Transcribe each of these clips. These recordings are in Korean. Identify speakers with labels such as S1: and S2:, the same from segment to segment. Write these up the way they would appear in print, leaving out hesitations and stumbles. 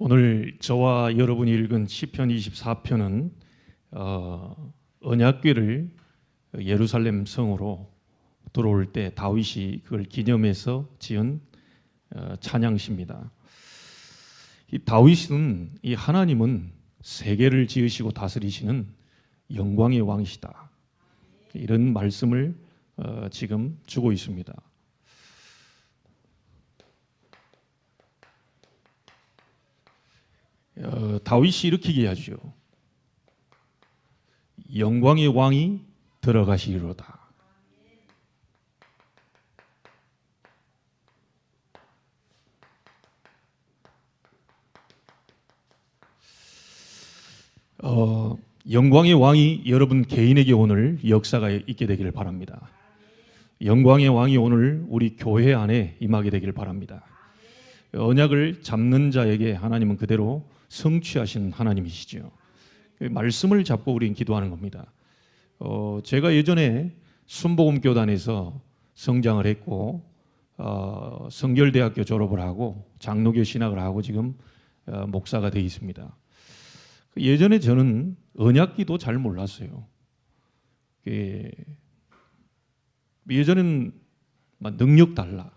S1: 오늘 저와 여러분이 읽은 시편 24편은 언약궤를 예루살렘 성으로 들어올 때 다윗이 그걸 기념해서 지은 찬양시입니다. 이 다윗은 이 하나님은 세계를 지으시고 다스리시는 영광의 왕이시다, 이런 말씀을 지금 주고 있습니다. 다윗이 이렇게 얘기하죠. 영광의 왕이 들어가시리로다. 영광의 왕이 여러분 개인에게 오늘 역사가 있게 되기를 바랍니다. 영광의 왕이 오늘 우리 교회 안에 임하게 되기를 바랍니다. 언약을 잡는 자에게 하나님은 그대로 성취하신 하나님이시죠. 말씀을 잡고 우리는 기도하는 겁니다. 제가 예전에 순복음교단에서 성장을 했고 성결대학교 졸업을 하고 장로교 신학을 하고 지금 목사가 되어 있습니다. 예전에 저는 언약기도 잘 몰랐어요. 예전에는 능력 달라,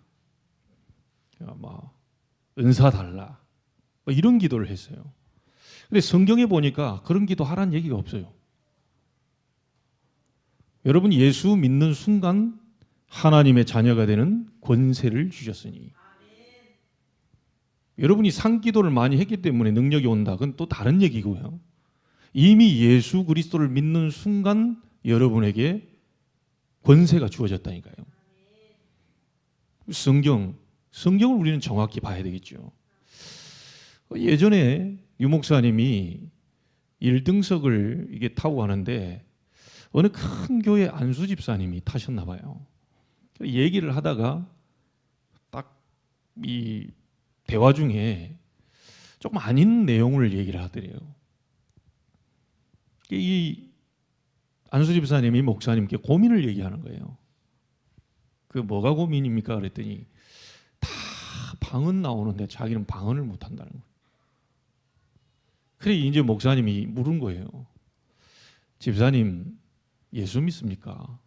S1: 은사 달라, 이런 기도를 했어요. 근데 성경에 보니까 그런 기도 하라는 얘기가 없어요. 여러분, 예수 믿는 순간 하나님의 자녀가 되는 권세를 주셨으니, 여러분이 상기도를 많이 했기 때문에 능력이 온다, 그건 또 다른 얘기고요. 이미 예수 그리스도를 믿는 순간 여러분에게 권세가 주어졌다니까요. 성경을 우리는 정확히 봐야 되겠죠. 예전에 유 목사님이 1등석을 이게 타고 가는데 어느 큰 교회 안수 집사님이 타셨나 봐요. 얘기를 하다가 딱 이 대화 중에 조금 아닌 내용을 얘기를 하더래요. 이 안수 집사님이 목사님께 고민을 얘기하는 거예요. 그 뭐가 고민입니까? 그랬더니 다 방언 나오는데 자기는 방언을 못 한다는 거예요. 그래 이제 목사님이 물은 거예요. 집사님, 예수 믿습니까?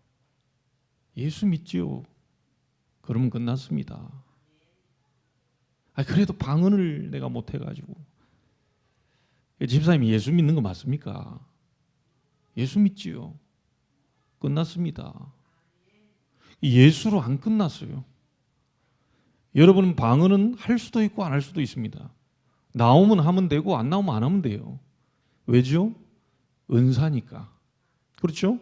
S1: 예수 믿지요. 그러면 끝났습니다. 그래도 방언을 내가 못 해가지고. 집사님이 예수 믿는 거 맞습니까? 예수 믿지요. 끝났습니다. 예수로 안 끝났어요. 여러분, 방언은 할 수도 있고 안 할 수도 있습니다. 나오면 하면 되고 안 나오면 안 하면 돼요. 왜죠? 은사니까. 그렇죠?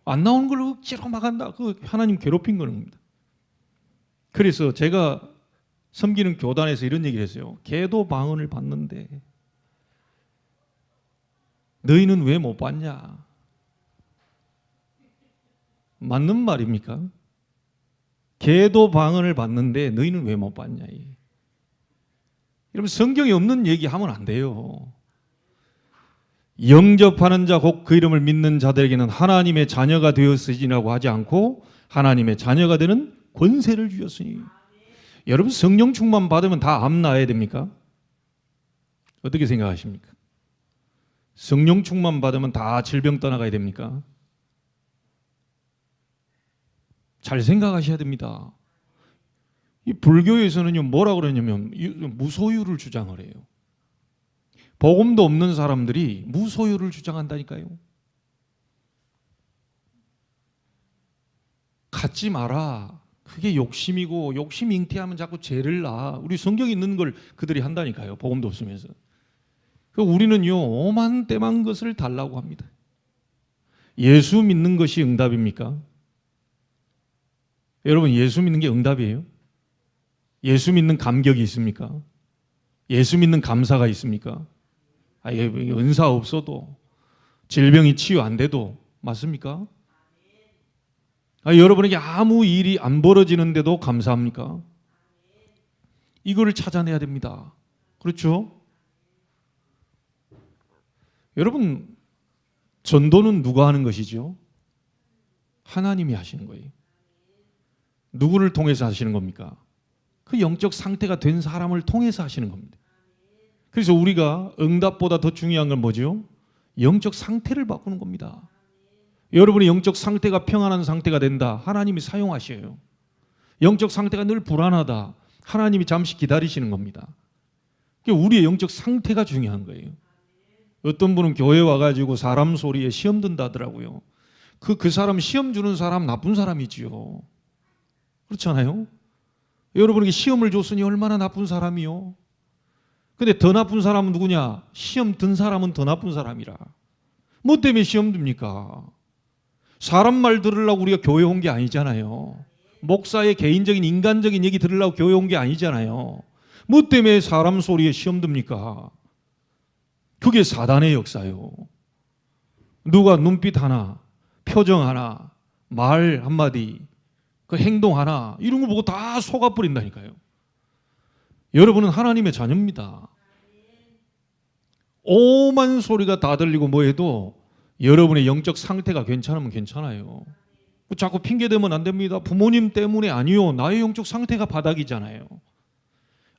S1: 안 나오는 걸 억지로 막한다, 그 하나님 괴롭힌 겁니다. 그래서 제가 섬기는 교단에서 이런 얘기를 했어요. 걔도 방언을 받는데 너희는 왜 못 받냐? 맞는 말입니까? 걔도 방언을 받는데 너희는 왜 못 받냐? 여러분, 성경에 없는 얘기하면 안 돼요. 영접하는 자 곧 그 이름을 믿는 자들에게는 하나님의 자녀가 되었으리라고 하지 않고 하나님의 자녀가 되는 권세를 주셨으니. 여러분, 성령 충만 받으면 다 암 나야 됩니까? 어떻게 생각하십니까? 성령 충만 받으면 다 질병 떠나가야 됩니까? 잘 생각하셔야 됩니다. 이 불교에서는요, 뭐라 그러냐면 무소유를 주장을 해요. 복음도 없는 사람들이 무소유를 주장한다니까요. 갖지 마라. 그게 욕심이고, 욕심 잉태하면 자꾸 죄를 낳아. 우리 성경에 있는 걸 그들이 한다니까요. 복음도 없으면서. 우리는요, 오만 때만 것을 달라고 합니다. 예수 믿는 것이 응답입니까? 여러분, 예수 믿는 게 응답이에요? 예수 믿는 감격이 있습니까? 예수 믿는 감사가 있습니까? 은사 없어도, 질병이 치유 안 돼도 맞습니까? 여러분에게 아무 일이 안 벌어지는데도 감사합니까? 이거를 찾아내야 됩니다. 그렇죠? 여러분, 전도는 누가 하는 것이죠? 하나님이 하시는 거예요. 누구를 통해서 하시는 겁니까? 그 영적 상태가 된 사람을 통해서 하시는 겁니다. 그래서 우리가 응답보다 더 중요한 건 뭐죠? 영적 상태를 바꾸는 겁니다. 여러분의 영적 상태가 평안한 상태가 된다. 하나님이 사용하셔요. 영적 상태가 늘 불안하다. 하나님이 잠시 기다리시는 겁니다. 우리의 영적 상태가 중요한 거예요. 어떤 분은 교회 와가지고 사람 소리에 시험 든다 하더라고요. 그 사람 시험 주는 사람 나쁜 사람이지요. 그렇잖아요? 여러분에게 시험을 줬으니 얼마나 나쁜 사람이요. 근데 더 나쁜 사람은 누구냐? 시험 든 사람은 더 나쁜 사람이라. 뭐 때문에 시험 듭니까? 사람 말 들으려고 우리가 교회 온 게 아니잖아요. 목사의 개인적인 인간적인 얘기 들으려고 교회 온 게 아니잖아요. 뭐 때문에 사람 소리에 시험 듭니까? 그게 사단의 역사요. 누가 눈빛 하나, 표정 하나, 말 한마디, 그 행동 하나 이런 거 보고 다 속아버린다니까요. 여러분은 하나님의 자녀입니다. 오만 소리가 다 들리고 뭐 해도 여러분의 영적 상태가 괜찮으면 괜찮아요. 자꾸 핑계대면 안 됩니다. 부모님 때문에 아니요. 나의 영적 상태가 바닥이잖아요.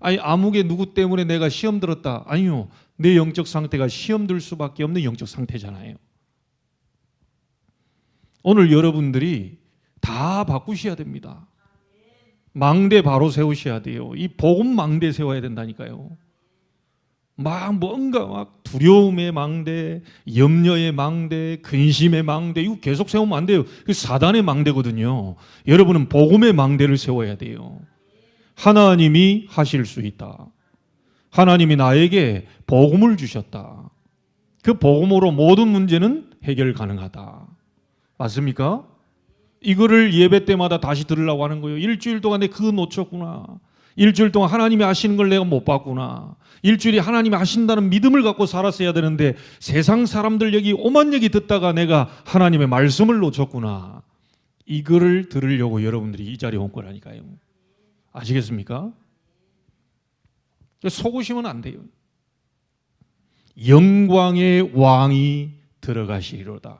S1: 아니 아무개 누구 때문에 내가 시험 들었다. 아니요. 내 영적 상태가 시험 들 수밖에 없는 영적 상태잖아요. 오늘 여러분들이 다 바꾸셔야 됩니다. 망대 바로 세우셔야 돼요. 이 복음 망대 세워야 된다니까요. 뭔가 두려움의 망대, 염려의 망대, 근심의 망대 이거 계속 세우면 안 돼요. 그 사단의 망대거든요. 여러분은 복음의 망대를 세워야 돼요. 하나님이 하실 수 있다. 하나님이 나에게 복음을 주셨다. 그 복음으로 모든 문제는 해결 가능하다. 맞습니까? 이거를 예배 때마다 다시 들으려고 하는 거예요. 일주일 동안 내가 그거 놓쳤구나. 일주일 동안 하나님이 하시는 걸 내가 못 봤구나. 일주일에 하나님이 하신다는 믿음을 갖고 살았어야 되는데 세상 사람들 얘기 오만 얘기 듣다가 내가 하나님의 말씀을 놓쳤구나. 이거를 들으려고 여러분들이 이 자리에 온 거라니까요. 아시겠습니까? 속으시면 안 돼요. 영광의 왕이 들어가시리로다.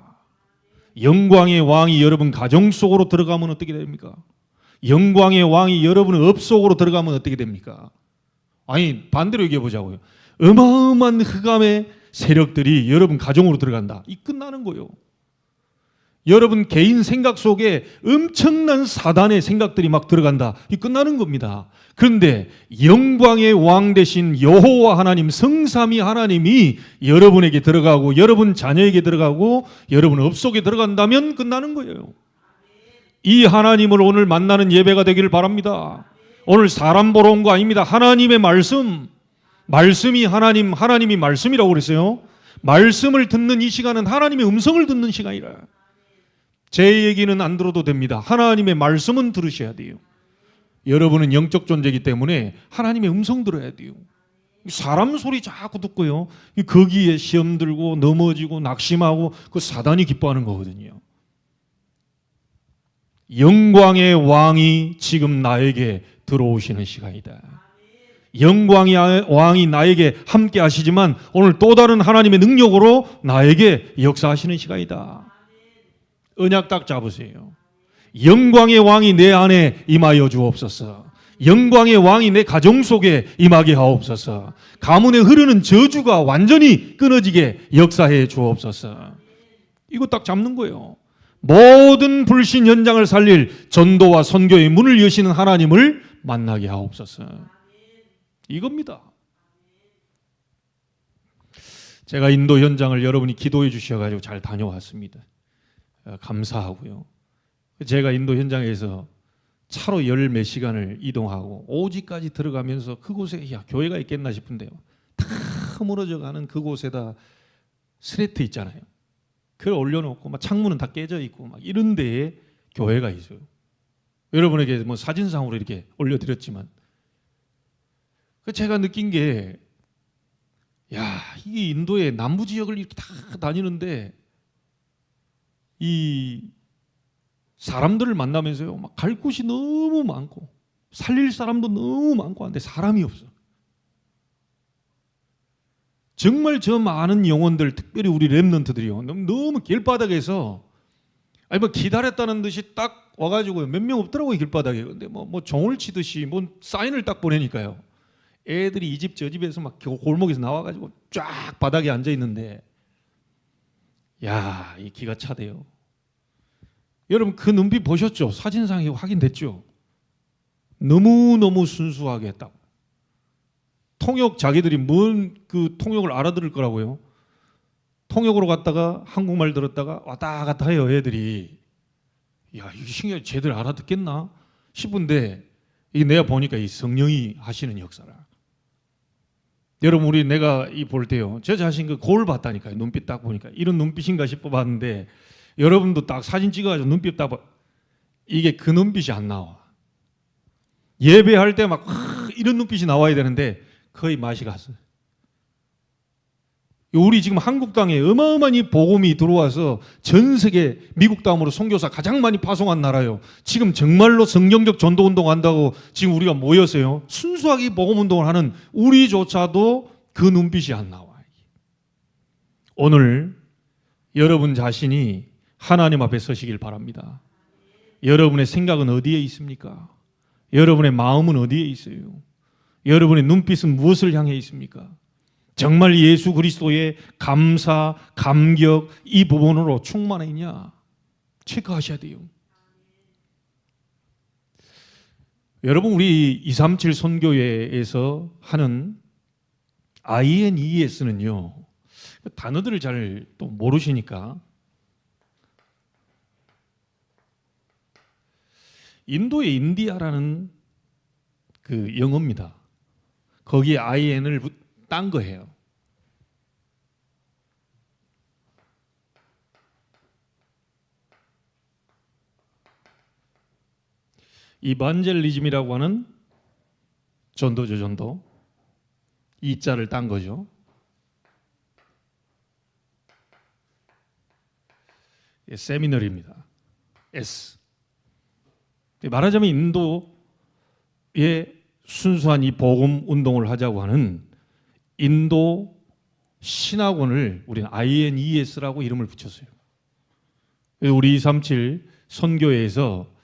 S1: 영광의 왕이 여러분 가정 속으로 들어가면 어떻게 됩니까? 영광의 왕이 여러분의 업 속으로 들어가면 어떻게 됩니까? 아니 반대로 얘기해 보자고요. 어마어마한 흑암의 세력들이 여러분 가정으로 들어간다. 이 끝나는 거예요. 여러분 개인 생각 속에 엄청난 사단의 생각들이 막 들어간다. 이 끝나는 겁니다. 그런데 영광의 왕 되신 여호와 하나님, 성삼위 하나님이 여러분에게 들어가고 여러분 자녀에게 들어가고 여러분 업 속에 들어간다면 끝나는 거예요. 이 하나님을 오늘 만나는 예배가 되기를 바랍니다. 오늘 사람 보러 온 거 아닙니다. 하나님의 말씀, 말씀이 하나님, 하나님이 말씀이라고 그랬어요. 말씀을 듣는 이 시간은 하나님의 음성을 듣는 시간이라. 제 얘기는 안 들어도 됩니다. 하나님의 말씀은 들으셔야 돼요. 여러분은 영적 존재이기 때문에 하나님의 음성 들어야 돼요. 사람 소리 자꾸 듣고요. 거기에 시험 들고 넘어지고 낙심하고 그 사단이 기뻐하는 거거든요. 영광의 왕이 지금 나에게 들어오시는 시간이다. 영광의 왕이 나에게 함께 하시지만 오늘 또 다른 하나님의 능력으로 나에게 역사하시는 시간이다. 언약 딱 잡으세요. 영광의 왕이 내 안에 임하여 주옵소서. 영광의 왕이 내 가정 속에 임하게 하옵소서. 가문에 흐르는 저주가 완전히 끊어지게 역사해 주옵소서. 이거 딱 잡는 거예요. 모든 불신 현장을 살릴 전도와 선교의 문을 여시는 하나님을 만나게 하옵소서. 이겁니다. 제가 인도 현장을 여러분이 기도해 주셔가지고 잘 다녀왔습니다. 감사하고요. 제가 인도 현장에서 차로 열 몇 시간을 이동하고 오지까지 들어가면서 그곳에 교회가 있겠나 싶은데요. 다 무너져가는 그곳에다 스레트 있잖아요. 그걸 올려놓고 막 창문은 다 깨져 있고 막 이런 데에 교회가 있어요. 여러분에게 뭐 사진상으로 이렇게 올려드렸지만 제가 느낀 게 이게 인도의 남부 지역을 이렇게 다 다니는데 이 사람들을 만나면서요, 막 갈 곳이 너무 많고 살릴 사람도 너무 많고 한데 사람이 없어. 정말 저 많은 영혼들, 특별히 우리 렘넌트들이요, 너무 길바닥에서 뭐 기다렸다는 듯이 딱 와가지고 몇 명 없더라고요 길바닥에. 근데 뭐 종을 치듯이 뭐 사인을 딱 보내니까요. 애들이 이 집 저 집에서 막 골목에서 나와가지고 쫙 바닥에 앉아 있는데, 야, 이 기가 차대요. 여러분 그 눈빛 보셨죠? 사진상에 확인됐죠? 너무너무 순수하게 했다고. 통역 자기들이 뭔 그 통역을 알아들을 거라고요. 통역으로 갔다가 한국말 들었다가 왔다 갔다 해요 애들이. 야, 이게 신기하게 제대로 알아듣겠나 싶은데, 이 내가 보니까 이 성령이 하시는 역사라. 여러분 우리 내가 이 볼 때요, 제 자신 그 거울 봤다니까요. 눈빛 딱 보니까 이런 눈빛인가 싶어 봤는데, 여러분도 딱 사진 찍어가지고 눈빛 딱 봐, 이게 그 눈빛이 안 나와. 예배할 때 막 이런 눈빛이 나와야 되는데 거의 맛이 갔어요. 우리 지금 한국 땅에 어마어마한 이 복음이 들어와서 전 세계 미국 다음으로 선교사 가장 많이 파송한 나라예요. 지금 정말로 성경적 전도 운동 한다고 지금 우리가 모여서요, 순수하게 복음 운동을 하는 우리조차도 그 눈빛이 안 나와. 오늘 여러분 자신이 하나님 앞에 서시길 바랍니다. 여러분의 생각은 어디에 있습니까? 여러분의 마음은 어디에 있어요? 여러분의 눈빛은 무엇을 향해 있습니까? 정말 예수 그리스도의 감사, 감격 이 부분으로 충만해 있냐? 체크하셔야 돼요. 여러분 우리 237 선교회에서 하는 INES는요, 단어들을 잘 또 모르시니까 인도의 인디아라는 그 영어입니다. 거기에 IN을 딴 거예요. 이반젤리즘이라고 하는 전도죠, 전도. 이 자를 딴 거죠. 세미너리입니다. S. 말하자면 인도의 순수한 이 복음 운동을 하자고 하는 인도 신학원을 우리는 INES라고 이름을 붙였어요. 우리 237 선교회에서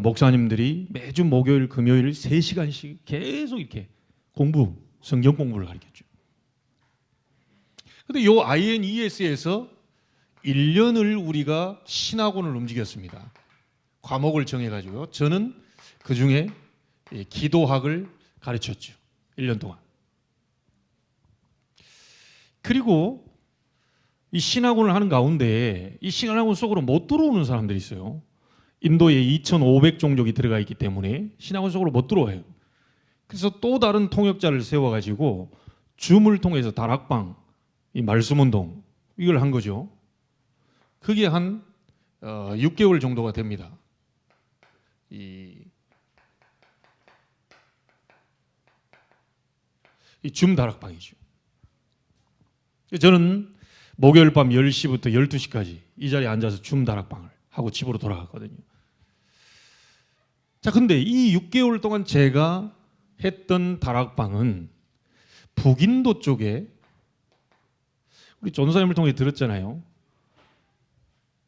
S1: 목사님들이 매주 목요일, 금요일 3시간씩 계속 이렇게 성경 공부를 가르쳤죠. 근데 이 INES에서 1년을 우리가 신학원을 움직였습니다. 과목을 정해가지고요. 저는 그 중에 기도학을 가르쳤죠. 1년 동안. 그리고 이 신학원을 하는 가운데 이 신학원 속으로 못 들어오는 사람들이 있어요. 인도에 2,500종족이 들어가 있기 때문에 신학원 속으로 못 들어와요. 그래서 또 다른 통역자를 세워가지고 줌을 통해서 다락방, 이 말씀운동 이걸 한 거죠. 그게 한 6개월 정도가 됩니다. 이 줌 다락방이죠. 저는 목요일 밤 10시부터 12시까지 이 자리에 앉아서 줌 다락방을 하고 집으로 돌아갔거든요. 자, 근데 이 6개월 동안 제가 했던 다락방은 북인도 쪽에, 우리 전도사님을 통해 들었잖아요.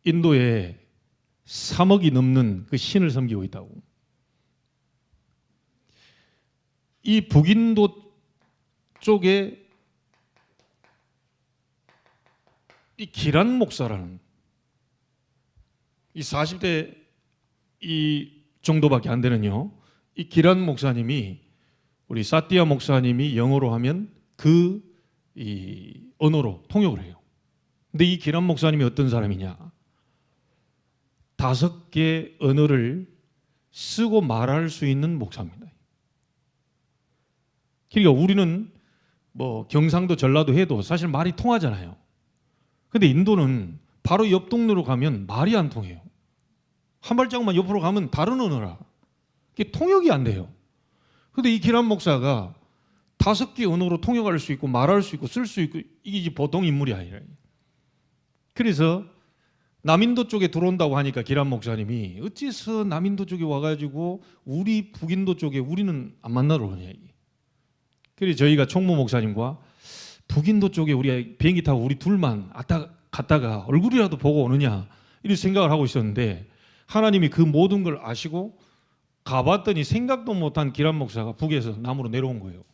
S1: 인도에 3억이 넘는 그 신을 섬기고 있다고. 이 북인도 쪽에 이 기란 목사라는 이 40대 이 정도밖에 안 되는요, 이 기란 목사님이, 우리 사띠아 목사님이 영어로 하면 그 이 언어로 통역을 해요. 근데 이 기란 목사님이 어떤 사람이냐? 5개 언어를 쓰고 말할 수 있는 목사입니다. 그러니까 우리는 뭐 경상도 전라도 해도 사실 말이 통하잖아요. 근데 인도는 바로 옆 동네로 가면 말이 안 통해요. 한 발자국만 옆으로 가면 다른 언어라. 이게 통역이 안 돼요. 근데 이 기란 목사가 5개 언어로 통역할 수 있고 말할 수 있고 쓸 수 있고, 이게 보통 인물이 아니라. 그래서 남인도 쪽에 들어온다고 하니까 기란 목사님이 어째서 남인도 쪽에 와가지고 우리 북인도 쪽에 우리는 안 만나러 오냐. 그래서 저희가 총무 목사님과 북인도 쪽에 우리 비행기 타고 우리 둘만 갔다가 얼굴이라도 보고 오느냐 이런 생각을 하고 있었는데, 하나님이 그 모든 걸 아시고 가봤더니 생각도 못한 기란 목사가 북에서 남으로 내려온 거예요.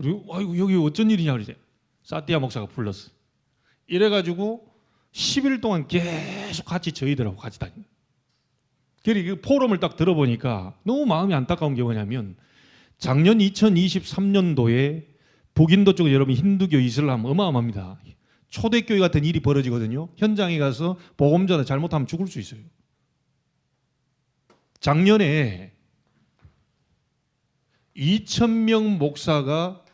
S1: 그리고 아이고 여기 어쩐 일이냐 그러지. 사띠아 목사가 불렀어. 이래가지고 10일 동안 계속 같이 저희들하고 같이 다니는. 그리고 그 포럼을 딱 들어보니까 너무 마음이 안타까운 게 뭐냐면 작년 2023년도에 북인도 쪽에 여러분 힌두교 이슬람 어마어마합니다. 초대교회 같은 일이 벌어지거든요. 현장에 가서 복음 전에 잘못하면 죽을 수 있어요. 작년에 2,000명 목사가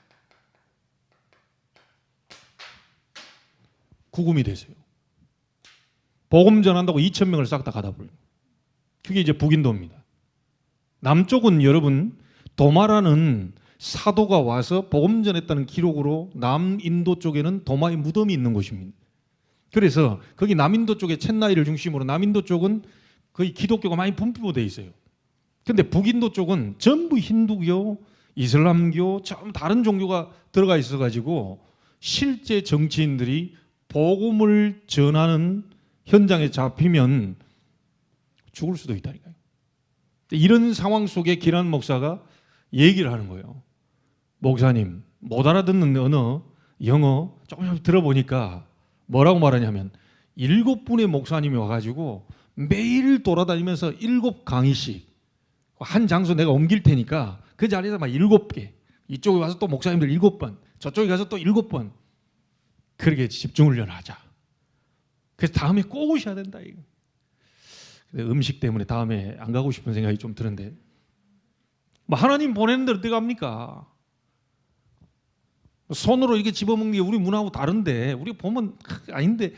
S1: 구금이 됐어요. 복음 전한다고 2,000명을 싹 다 가다버려요. 그게 이제 북인도입니다. 남쪽은 여러분 도마라는 사도가 와서 복음 전했다는 기록으로 남인도 쪽에는 도마의 무덤이 있는 곳입니다. 그래서 거기 남인도 쪽에 첸나이를 중심으로 남인도 쪽은 거의 기독교가 많이 분포되어 있어요. 근데 북인도 쪽은 전부 힌두교, 이슬람교, 참 다른 종교가 들어가 있어가지고 실제 정치인들이 복음을 전하는 현장에 잡히면 죽을 수도 있다니까요. 이런 상황 속에 기란 목사가 얘기를 하는 거예요. 목사님, 못 알아듣는 언어, 영어 조금 들어보니까 뭐라고 말하냐면 7분의 목사님이 와가지고 매일 돌아다니면서 7강의씩 한 장소 내가 옮길 테니까 그 자리에서 막 7개, 이쪽에 와서 또 목사님들 7번, 저쪽에 가서 또 7번 그렇게 집중 훈련을 하자. 그래서 다음에 꼭 오셔야 된다 이거. 음식 때문에 다음에 안 가고 싶은 생각이 좀 드는데 뭐 하나님 보내는 데로 어떡합니까? 손으로 이렇게 집어먹는 게 우리 문화하고 다른데 우리가 보면 아닌데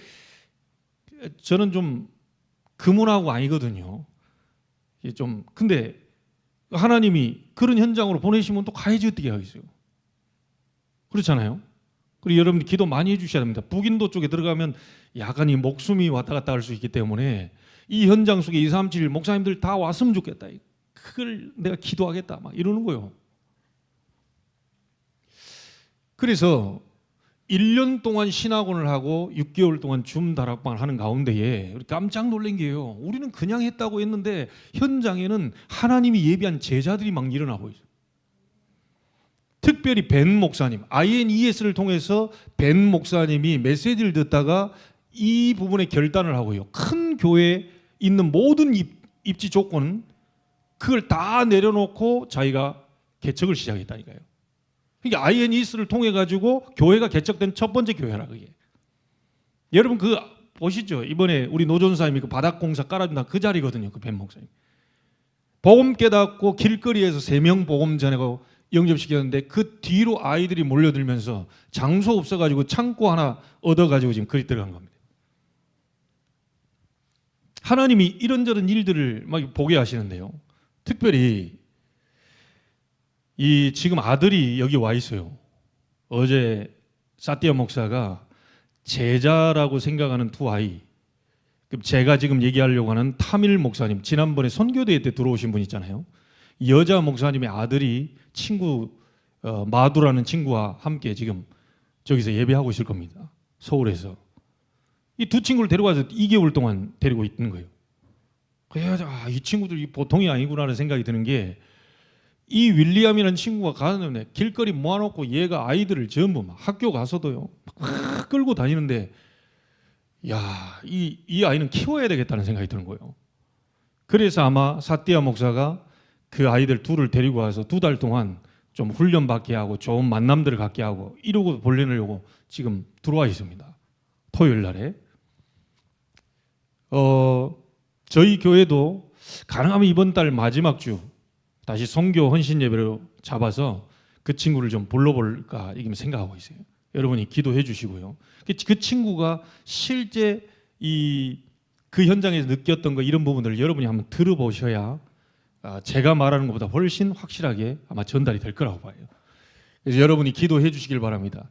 S1: 저는 좀 그 문화하고 아니거든요. 좀 근데 하나님이 그런 현장으로 보내시면 또 가야지 어떻게 하겠어요? 그렇잖아요. 그리고 여러분 기도 많이 해주셔야 됩니다. 북인도 쪽에 들어가면 약간 이 목숨이 왔다 갔다 할 수 있기 때문에 이 현장 속에 2, 3, 7 목사님들 다 왔으면 좋겠다. 그걸 내가 기도하겠다 막 이러는 거예요. 그래서 1년 동안 신학원을 하고 6개월 동안 줌 다락방을 하는 가운데에 우리 깜짝 놀란 게요. 우리는 그냥 했다고 했는데 현장에는 하나님이 예비한 제자들이 막 일어나고 있어요. 특별히 벤 목사님, INES를 통해서 벤 목사님이 메시지를 듣다가 이 부분에 결단을 하고요. 큰 교회에 있는 모든 입지 조건은 그걸 다 내려놓고 자기가 개척을 시작했다니까요. 그러니까 INES를 통해 가지고 교회가 개척된 첫 번째 교회라 그게. 여러분 그 보시죠. 이번에 우리 노전사님이 그 바닥공사 깔아준다 그 자리거든요. 그 벤 목사님. 복음 깨닫고 길거리에서 3명 복음 전하고 영접시켰는데 그 뒤로 아이들이 몰려들면서 장소 없어가지고 창고 하나 얻어가지고 지금 그리 들어간 겁니다. 하나님이 이런저런 일들을 막 보게 하시는데요. 특별히 이 지금 아들이 여기 와 있어요. 어제 사띠아 목사가 제자라고 생각하는 두 아이, 제가 지금 얘기하려고 하는 타밀 목사님, 지난번에 선교대회 때 들어오신 분 있잖아요. 여자 목사님의 아들이 친구 마두라는 친구와 함께 지금 저기서 예배하고 있을 겁니다. 서울에서. 이 두 친구를 데려가서 2개월 동안 데리고 있는 거예요. 그래서 이 친구들이 보통이 아니구나라는 생각이 드는 게 이 윌리엄이라는 친구가 가는데 길거리 모아놓고 얘가 아이들을 전부 막 학교 가서도요 막 끌고 다니는데 야, 이 아이는 키워야 되겠다는 생각이 드는 거예요. 그래서 아마 사띠아 목사가 그 아이들 둘을 데리고 와서 2달 동안 좀 훈련받게 하고 좋은 만남들을 갖게 하고 이러고 보내려고 지금 들어와 있습니다. 토요일 날에. 저희 교회도 가능하면 이번 달 마지막 주 다시 선교 헌신 예배로 잡아서 그 친구를 좀 불러볼까 이렇게 생각하고 있어요. 여러분이 기도해 주시고요. 그 친구가 실제 그 현장에서 느꼈던 거 이런 부분들을 여러분이 한번 들어보셔야 제가 말하는 것보다 훨씬 확실하게 아마 전달이 될 거라고 봐요. 그래서 여러분이 기도해 주시길 바랍니다.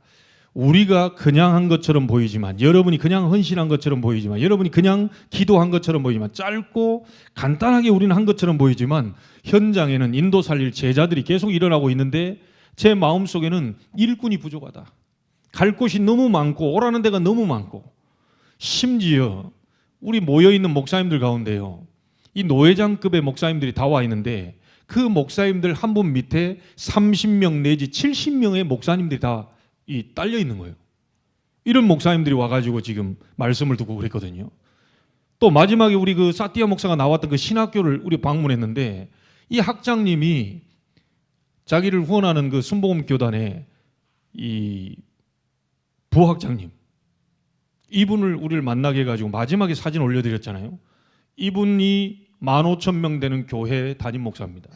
S1: 우리가 그냥 한 것처럼 보이지만, 여러분이 그냥 헌신한 것처럼 보이지만, 여러분이 그냥 기도한 것처럼 보이지만, 짧고 간단하게 우리는 한 것처럼 보이지만 현장에는 인도 살릴 제자들이 계속 일어나고 있는데 제 마음속에는 일꾼이 부족하다. 갈 곳이 너무 많고 오라는 데가 너무 많고, 심지어 우리 모여있는 목사님들 가운데요, 이 노회장급의 목사님들이 다 와 있는데 그 목사님들 한 분 밑에 30명 내지 70명의 목사님들이 다 딸려 있는 거예요. 이런 목사님들이 와가지고 지금 말씀을 듣고 그랬거든요. 또 마지막에 우리 그 사티아 목사가 나왔던 그 신학교를 우리 방문했는데 이 학장님이 자기를 후원하는 그 순복음 교단의 이 부학장님, 이분을 우리를 만나게 해가지고 마지막에 사진 올려드렸잖아요. 이분이 15,000명 되는 교회 담임 목사입니다.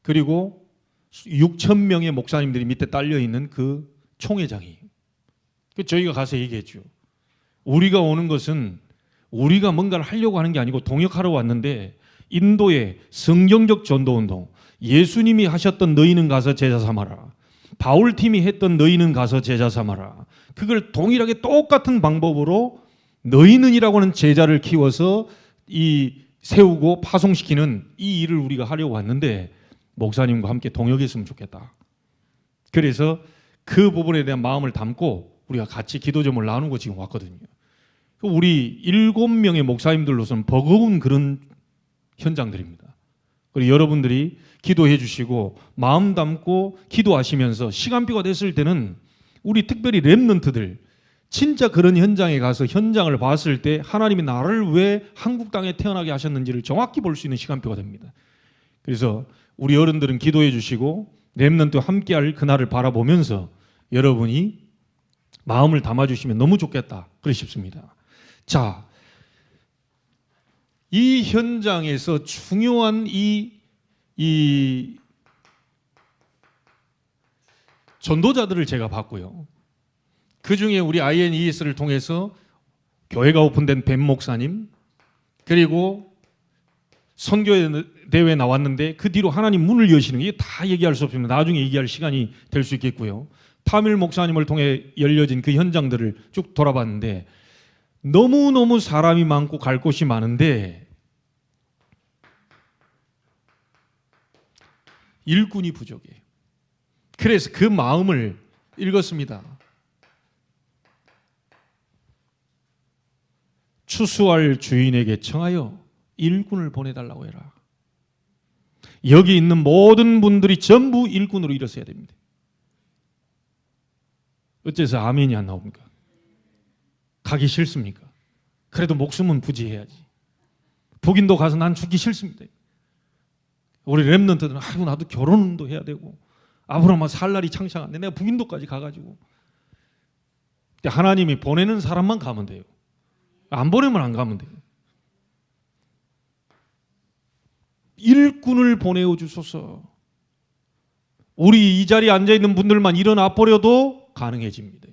S1: 그리고 6,000명의 목사님들이 밑에 딸려 있는 그 총회장이에요. 저희가 가서 얘기했죠. 우리가 오는 것은 우리가 뭔가를 하려고 하는 게 아니고 동역하러 왔는데 인도의 성경적 전도운동, 예수님이 하셨던 너희는 가서 제자 삼아라, 바울팀이 했던 너희는 가서 제자 삼아라, 그걸 동일하게 똑같은 방법으로 너희는이라고 하는 제자를 키워서 세우고 파송시키는 이 일을 우리가 하려고 왔는데 목사님과 함께 동역했으면 좋겠다. 그래서 그 부분에 대한 마음을 담고 우리가 같이 기도점을 나누고 지금 왔거든요. 우리 7명의 목사님들로서는 버거운 그런 현장들입니다. 그리고 여러분들이 기도해 주시고 마음 담고 기도하시면서 시간표가 됐을 때는 우리 특별히 렘넌트들 진짜 그런 현장에 가서 현장을 봤을 때 하나님이 나를 왜 한국 땅에 태어나게 하셨는지를 정확히 볼 수 있는 시간표가 됩니다. 그래서 우리 어른들은 기도해 주시고 렘넌트와 함께할 그날을 바라보면서 여러분이 마음을 담아주시면 너무 좋겠다 그러 싶습니다. 자, 이 현장에서 중요한 이 전도자들을 제가 봤고요. 그 중에 우리 INES를 통해서 교회가 오픈된 벤 목사님, 그리고 선교대회 나왔는데 그 뒤로 하나님 문을 여시는 게 다 얘기할 수 없습니다. 나중에 얘기할 시간이 될 수 있겠고요. 타밀 목사님을 통해 열려진 그 현장들을 쭉 돌아봤는데 너무너무 사람이 많고 갈 곳이 많은데 일꾼이 부족해요. 그래서 그 마음을 읽었습니다. 추수할 주인에게 청하여 일꾼을 보내달라고 해라. 여기 있는 모든 분들이 전부 일꾼으로 일어서야 됩니다. 어째서 아멘이 안 나옵니까? 가기 싫습니까? 그래도 목숨은 부지해야지. 북인도 가서 난 죽기 싫습니다. 우리 렘넌트들은 아이고 나도 결혼도 해야 되고 아브라함아 살 날이 창창한데 내가 북인도까지 가가지고. 하나님이 보내는 사람만 가면 돼요. 안 보내면 안 가면 돼요. 일꾼을 보내어 주소서. 우리 이 자리에 앉아있는 분들만 일어나 버려도 가능해집니다.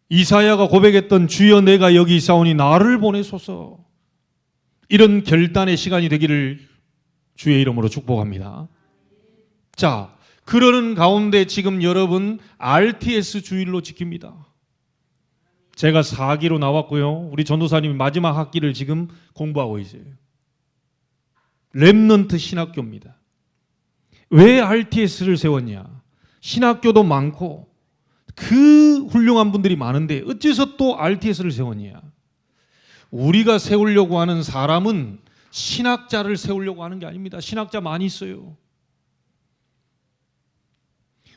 S1: 이사야가 고백했던 주여 내가 여기 있사오니 나를 보내소서. 이런 결단의 시간이 되기를 주의 이름으로 축복합니다. 자, 그러는 가운데 지금 여러분 RTS 주일로 지킵니다. 제가 4기로 나왔고요. 우리 전도사님이 마지막 학기를 지금 공부하고 있어요. 렘넌트 신학교입니다. 왜 RTS를 세웠냐? 신학교도 많고 그 훌륭한 분들이 많은데 어째서 또 RTS를 세웠냐? 우리가 세우려고 하는 사람은 신학자를 세우려고 하는 게 아닙니다. 신학자 많이 있어요.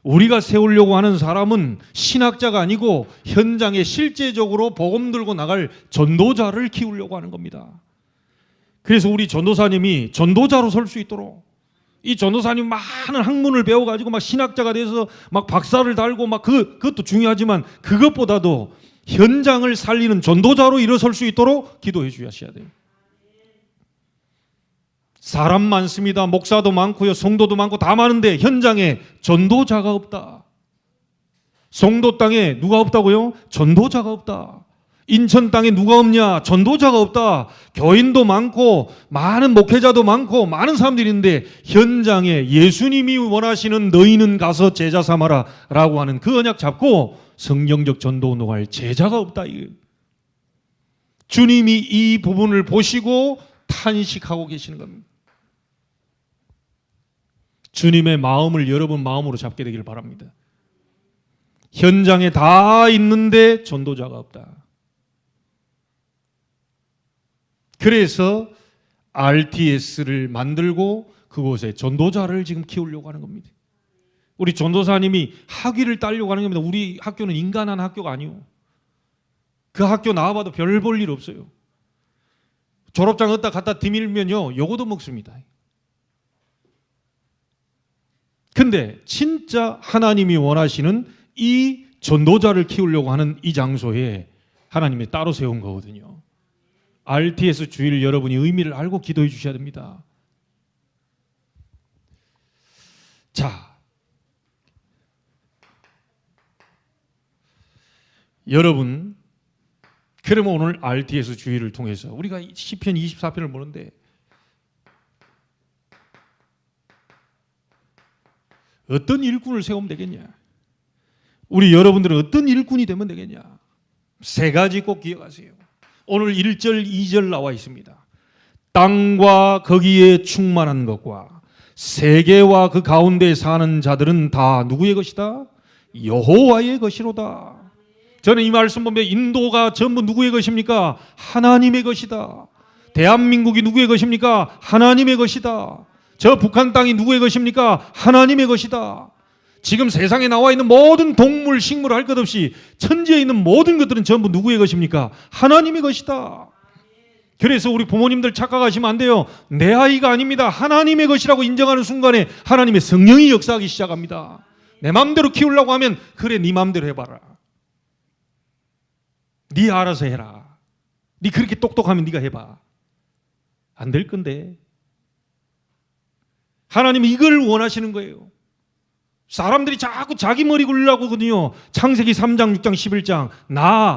S1: 우리가 세우려고 하는 사람은 신학자가 아니고 현장에 실제적으로 복음 들고 나갈 전도자를 키우려고 하는 겁니다. 그래서 우리 전도사님이 전도자로 설 수 있도록 이 전도사님 많은 학문을 배워가지고 막 신학자가 돼서 막 박사를 달고 막 그것도 중요하지만 그것보다도 현장을 살리는 전도자로 일어설 수 있도록 기도해 주셔야 돼요. 사람 많습니다. 목사도 많고요. 성도도 많고 다 많은데 현장에 전도자가 없다. 송도 땅에 누가 없다고요? 전도자가 없다. 인천 땅에 누가 없냐? 전도자가 없다. 교인도 많고 많은 목회자도 많고 많은 사람들이 있는데 현장에 예수님이 원하시는 너희는 가서 제자 삼아라 라고 하는 그 언약 잡고 성경적 전도 운동할 제자가 없다. 주님이 이 부분을 보시고 탄식하고 계시는 겁니다. 주님의 마음을 여러분 마음으로 잡게 되기를 바랍니다. 현장에 다 있는데 전도자가 없다. 그래서 RTS를 만들고 그곳에 전도자를 지금 키우려고 하는 겁니다. 우리 전도사님이 학위를 따려고 하는 겁니다. 우리 학교는 인간한 학교가 아니요. 그 학교 나와봐도 별 볼 일 없어요. 졸업장 얻다 갖다 디밀면요 요거도 먹습니다. 근데 진짜 하나님이 원하시는 이 전도자를 키우려고 하는 이 장소에 하나님이 따로 세운 거거든요. RTS 주일 여러분이 의미를 알고 기도해 주셔야 됩니다. 자, 여러분, 그러면 오늘 RTS 주일을 통해서 우리가 시편 24편을 보는데 어떤 일꾼을 세우면 되겠냐? 우리 여러분들은 어떤 일꾼이 되면 되겠냐? 세 가지 꼭 기억하세요. 오늘 1절, 2절 나와 있습니다. 땅과 거기에 충만한 것과 세계와 그 가운데 사는 자들은 다 누구의 것이다? 여호와의 것이로다. 저는 이 말씀 보면 인도가 전부 누구의 것입니까? 하나님의 것이다. 대한민국이 누구의 것입니까? 하나님의 것이다. 저 북한 땅이 누구의 것입니까? 하나님의 것이다. 지금 세상에 나와 있는 모든 동물, 식물 할 것 없이 천지에 있는 모든 것들은 전부 누구의 것입니까? 하나님의 것이다. 그래서 우리 부모님들 착각하시면 안 돼요. 내 아이가 아닙니다. 하나님의 것이라고 인정하는 순간에 하나님의 성령이 역사하기 시작합니다. 내 마음대로 키우려고 하면 그래 네 마음대로 해봐라. 네 알아서 해라. 네 그렇게 똑똑하면 네가 해봐. 안 될 건데. 하나님은 이걸 원하시는 거예요. 사람들이 자꾸 자기 머리 굴리려고 하거든요. 창세기 3장, 6장, 11장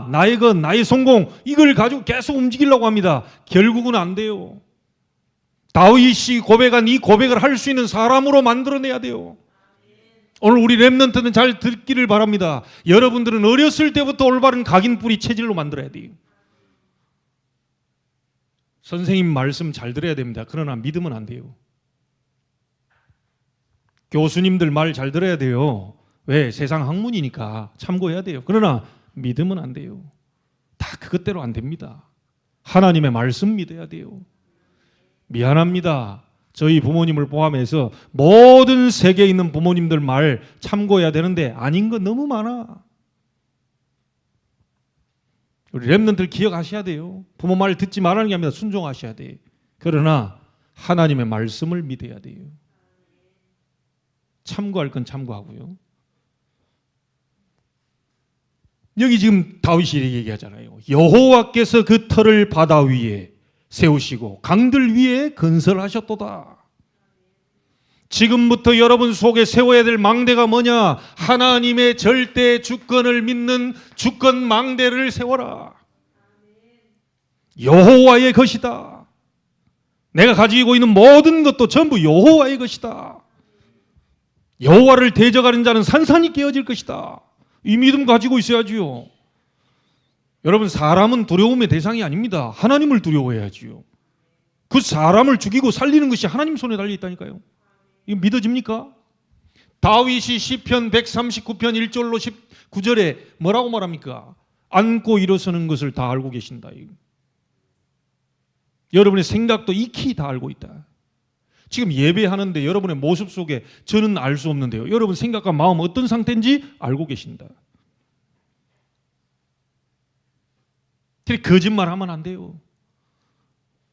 S1: 나의 것, 나의 성공 이걸 가지고 계속 움직이려고 합니다. 결국은 안 돼요. 다윗이 고백한 이 고백을 할 수 있는 사람으로 만들어내야 돼요. 오늘 우리 렘넌트는 잘 듣기를 바랍니다. 여러분들은 어렸을 때부터 올바른 각인뿌리 체질로 만들어야 돼요. 선생님 말씀 잘 들어야 됩니다. 그러나 믿으면 안 돼요. 교수님들 말 잘 들어야 돼요. 왜? 세상 학문이니까 참고해야 돼요. 그러나 믿으면 안 돼요. 다 그것대로 안 됩니다. 하나님의 말씀 믿어야 돼요. 미안합니다. 저희 부모님을 포함해서 모든 세계에 있는 부모님들 말 참고해야 되는데 아닌 거 너무 많아. 우리 렘넌트들 기억하셔야 돼요. 부모 말 듣지 말라는 게 아니라 순종하셔야 돼. 그러나 하나님의 말씀을 믿어야 돼요. 참고할 건 참고하고요. 여기 지금 다윗이 얘기하잖아요. 여호와께서 그 터를 바다 위에 세우시고 강들 위에 건설하셨도다. 지금부터 여러분 속에 세워야 될 망대가 뭐냐? 하나님의 절대 주권을 믿는 주권 망대를 세워라. 여호와의 것이다. 내가 가지고 있는 모든 것도 전부 여호와의 것이다. 여호와를 대적하는 자는 산산이 깨어질 것이다. 이 믿음 가지고 있어야지요. 여러분 사람은 두려움의 대상이 아닙니다. 하나님을 두려워해야지요. 그 사람을 죽이고 살리는 것이 하나님 손에 달려 있다니까요. 이거 믿어집니까? 다윗이 시편 139편 1절로 19절에 뭐라고 말합니까? 앉고 일어서는 것을 다 알고 계신다. 여러분의 생각도 익히 다 알고 있다. 지금 예배하는데 여러분의 모습 속에 저는 알 수 없는데요. 여러분 생각과 마음 어떤 상태인지 알고 계신다. 거짓말하면 안 돼요.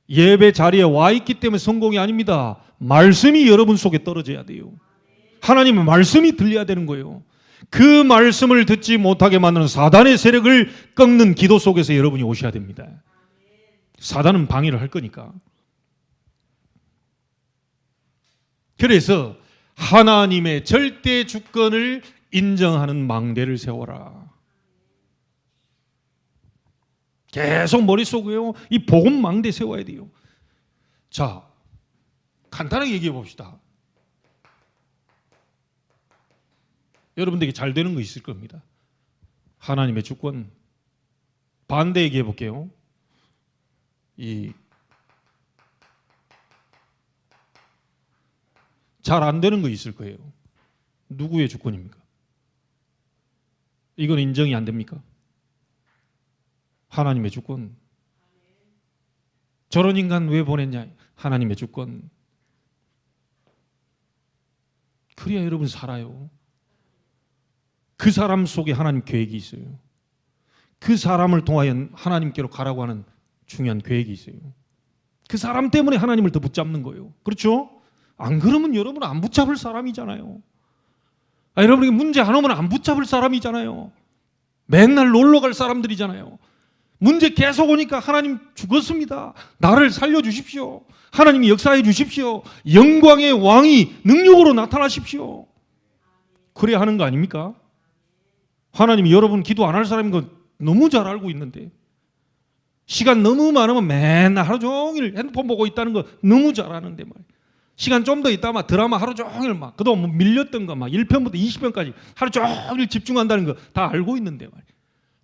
S1: 예배 자리에 와 있기 때문에 성공이 아닙니다. 말씀이 여러분 속에 떨어져야 돼요. 하나님의 말씀이 들려야 되는 거예요. 그 말씀을 듣지 못하게 만드는 사단의 세력을 꺾는 기도 속에서 여러분이 오셔야 됩니다. 사단은 방해를 할 거니까. 그래서 하나님의 절대 주권을 인정하는 망대를 세워라. 계속 머릿속에요. 이 복음 망대 세워야 돼요. 자, 간단하게 얘기해 봅시다. 여러분들에게 잘 되는 거 있을 겁니다. 하나님의 주권. 반대 얘기해 볼게요. 잘 안 되는 거 있을 거예요. 누구의 주권입니까? 이건 인정이 안 됩니까? 하나님의 주권. 저런 인간 왜 보냈냐? 하나님의 주권. 그래야 여러분 살아요. 그 사람 속에 하나님 계획이 있어요. 그 사람을 통하여 하나님께로 가라고 하는 중요한 계획이 있어요. 그 사람 때문에 하나님을 더 붙잡는 거예요. 그렇죠? 안 그러면 여러분 안 붙잡을 사람이잖아요. 여러분에게 문제 안 오면 안 붙잡을 사람이잖아요. 맨날 놀러 갈 사람들이잖아요. 문제 계속 오니까 하나님 죽었습니다. 나를 살려주십시오. 하나님이 역사해 주십시오. 영광의 왕이 능력으로 나타나십시오. 그래야 하는 거 아닙니까? 하나님이 여러분 기도 안 할 사람인 거 너무 잘 알고 있는데, 시간 너무 많으면 맨날 하루 종일 핸드폰 보고 있다는 거 너무 잘 아는데 말이에요. 시간 좀 더 있다 막 드라마 하루 종일 막 그동안 뭐 밀렸던 거 막 1편부터 20편까지 하루 종일 집중한다는 거 다 알고 있는데 말이에요.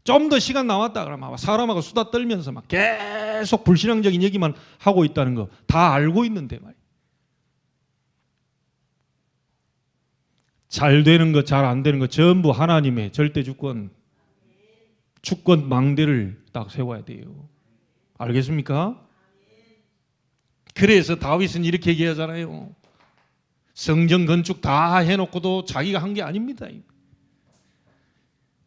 S1: 좀 더 시간 남았다 그러면 사람하고 수다 떨면서 막 계속 불신앙적인 얘기만 하고 있다는 거 다 알고 있는데 말이에요. 잘 되는 거, 잘 안 되는 거 전부 하나님의 절대 주권 망대를 딱 세워야 돼요. 알겠습니까? 그래서 다윗은 이렇게 얘기하잖아요. 성전 건축 다 해놓고도 자기가 한 게 아닙니다.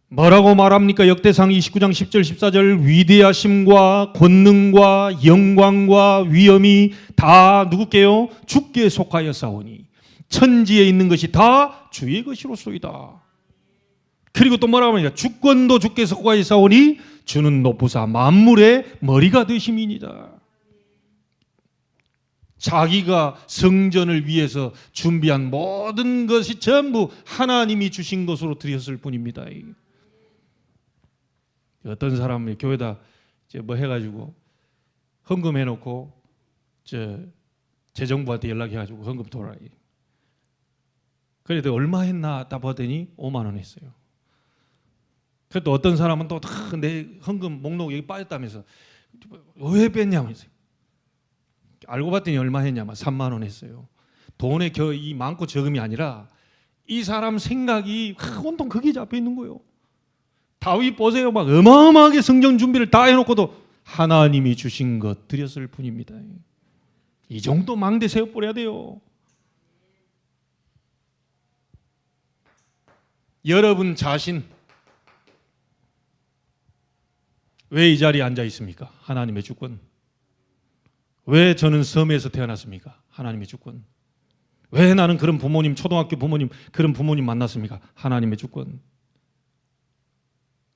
S1: 뭐라고 말합니까? 역대상 29장 10절 14절 위대하심과 권능과 영광과 위엄이 다 누구께요? 주께 속하여 싸우니 천지에 있는 것이 다 주의 것이로소이다. 그리고 또 뭐라고 합니까? 주권도 주께 속하여 싸우니 주는 높으사 만물의 머리가 되심이니라. 자기가 성전을 위해서 준비한 모든 것이 전부 하나님이 주신 것으로 드렸을 뿐입니다. 어떤 사람이 교회다 뭐 해가지고 헌금 해놓고 재정부한테 연락해가지고 헌금 돌아요. 그래도 얼마 했나 딱 봤더니 5만 원 했어요. 그래도 어떤 사람은 또 내 헌금 목록 여기 빠졌다면서 왜 뺐냐면서요. 알고 봤더니 얼마 했냐면 3만 원 했어요. 돈에 이 많고 적음이 아니라 이 사람 생각이 온통 거기에 잡혀 있는 거예요. 다윗 보세요. 막 어마어마하게 성전 준비를 다 해놓고도 하나님이 주신 것 드렸을 뿐입니다. 이 정도 망대 세워버려야 돼요. 여러분 자신 왜 이 자리에 앉아 있습니까? 하나님의 주권. 왜 저는 섬에서 태어났습니까? 하나님의 주권. 왜 나는 그런 부모님, 초등학교 부모님, 그런 부모님 만났습니까? 하나님의 주권.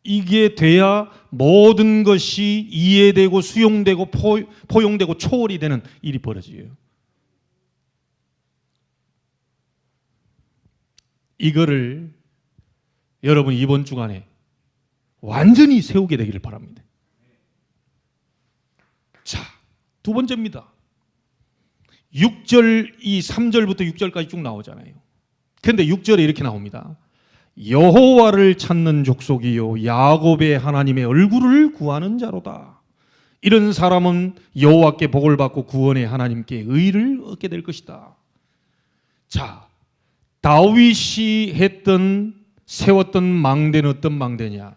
S1: 이게 돼야 모든 것이 이해되고 수용되고 포용되고 초월이 되는 일이 벌어져요. 이거를 여러분 이번 주간에 완전히 세우게 되기를 바랍니다. 자, 두 번째입니다. 6절, 이 3절부터 6절까지 쭉 나오잖아요. 그런데 6절에 이렇게 나옵니다. 여호와를 찾는 족속이요 야곱의 하나님의 얼굴을 구하는 자로다. 이런 사람은 여호와께 복을 받고 구원의 하나님께 의를 얻게 될 것이다. 자, 다윗이 세웠던 망대는 어떤 망대냐?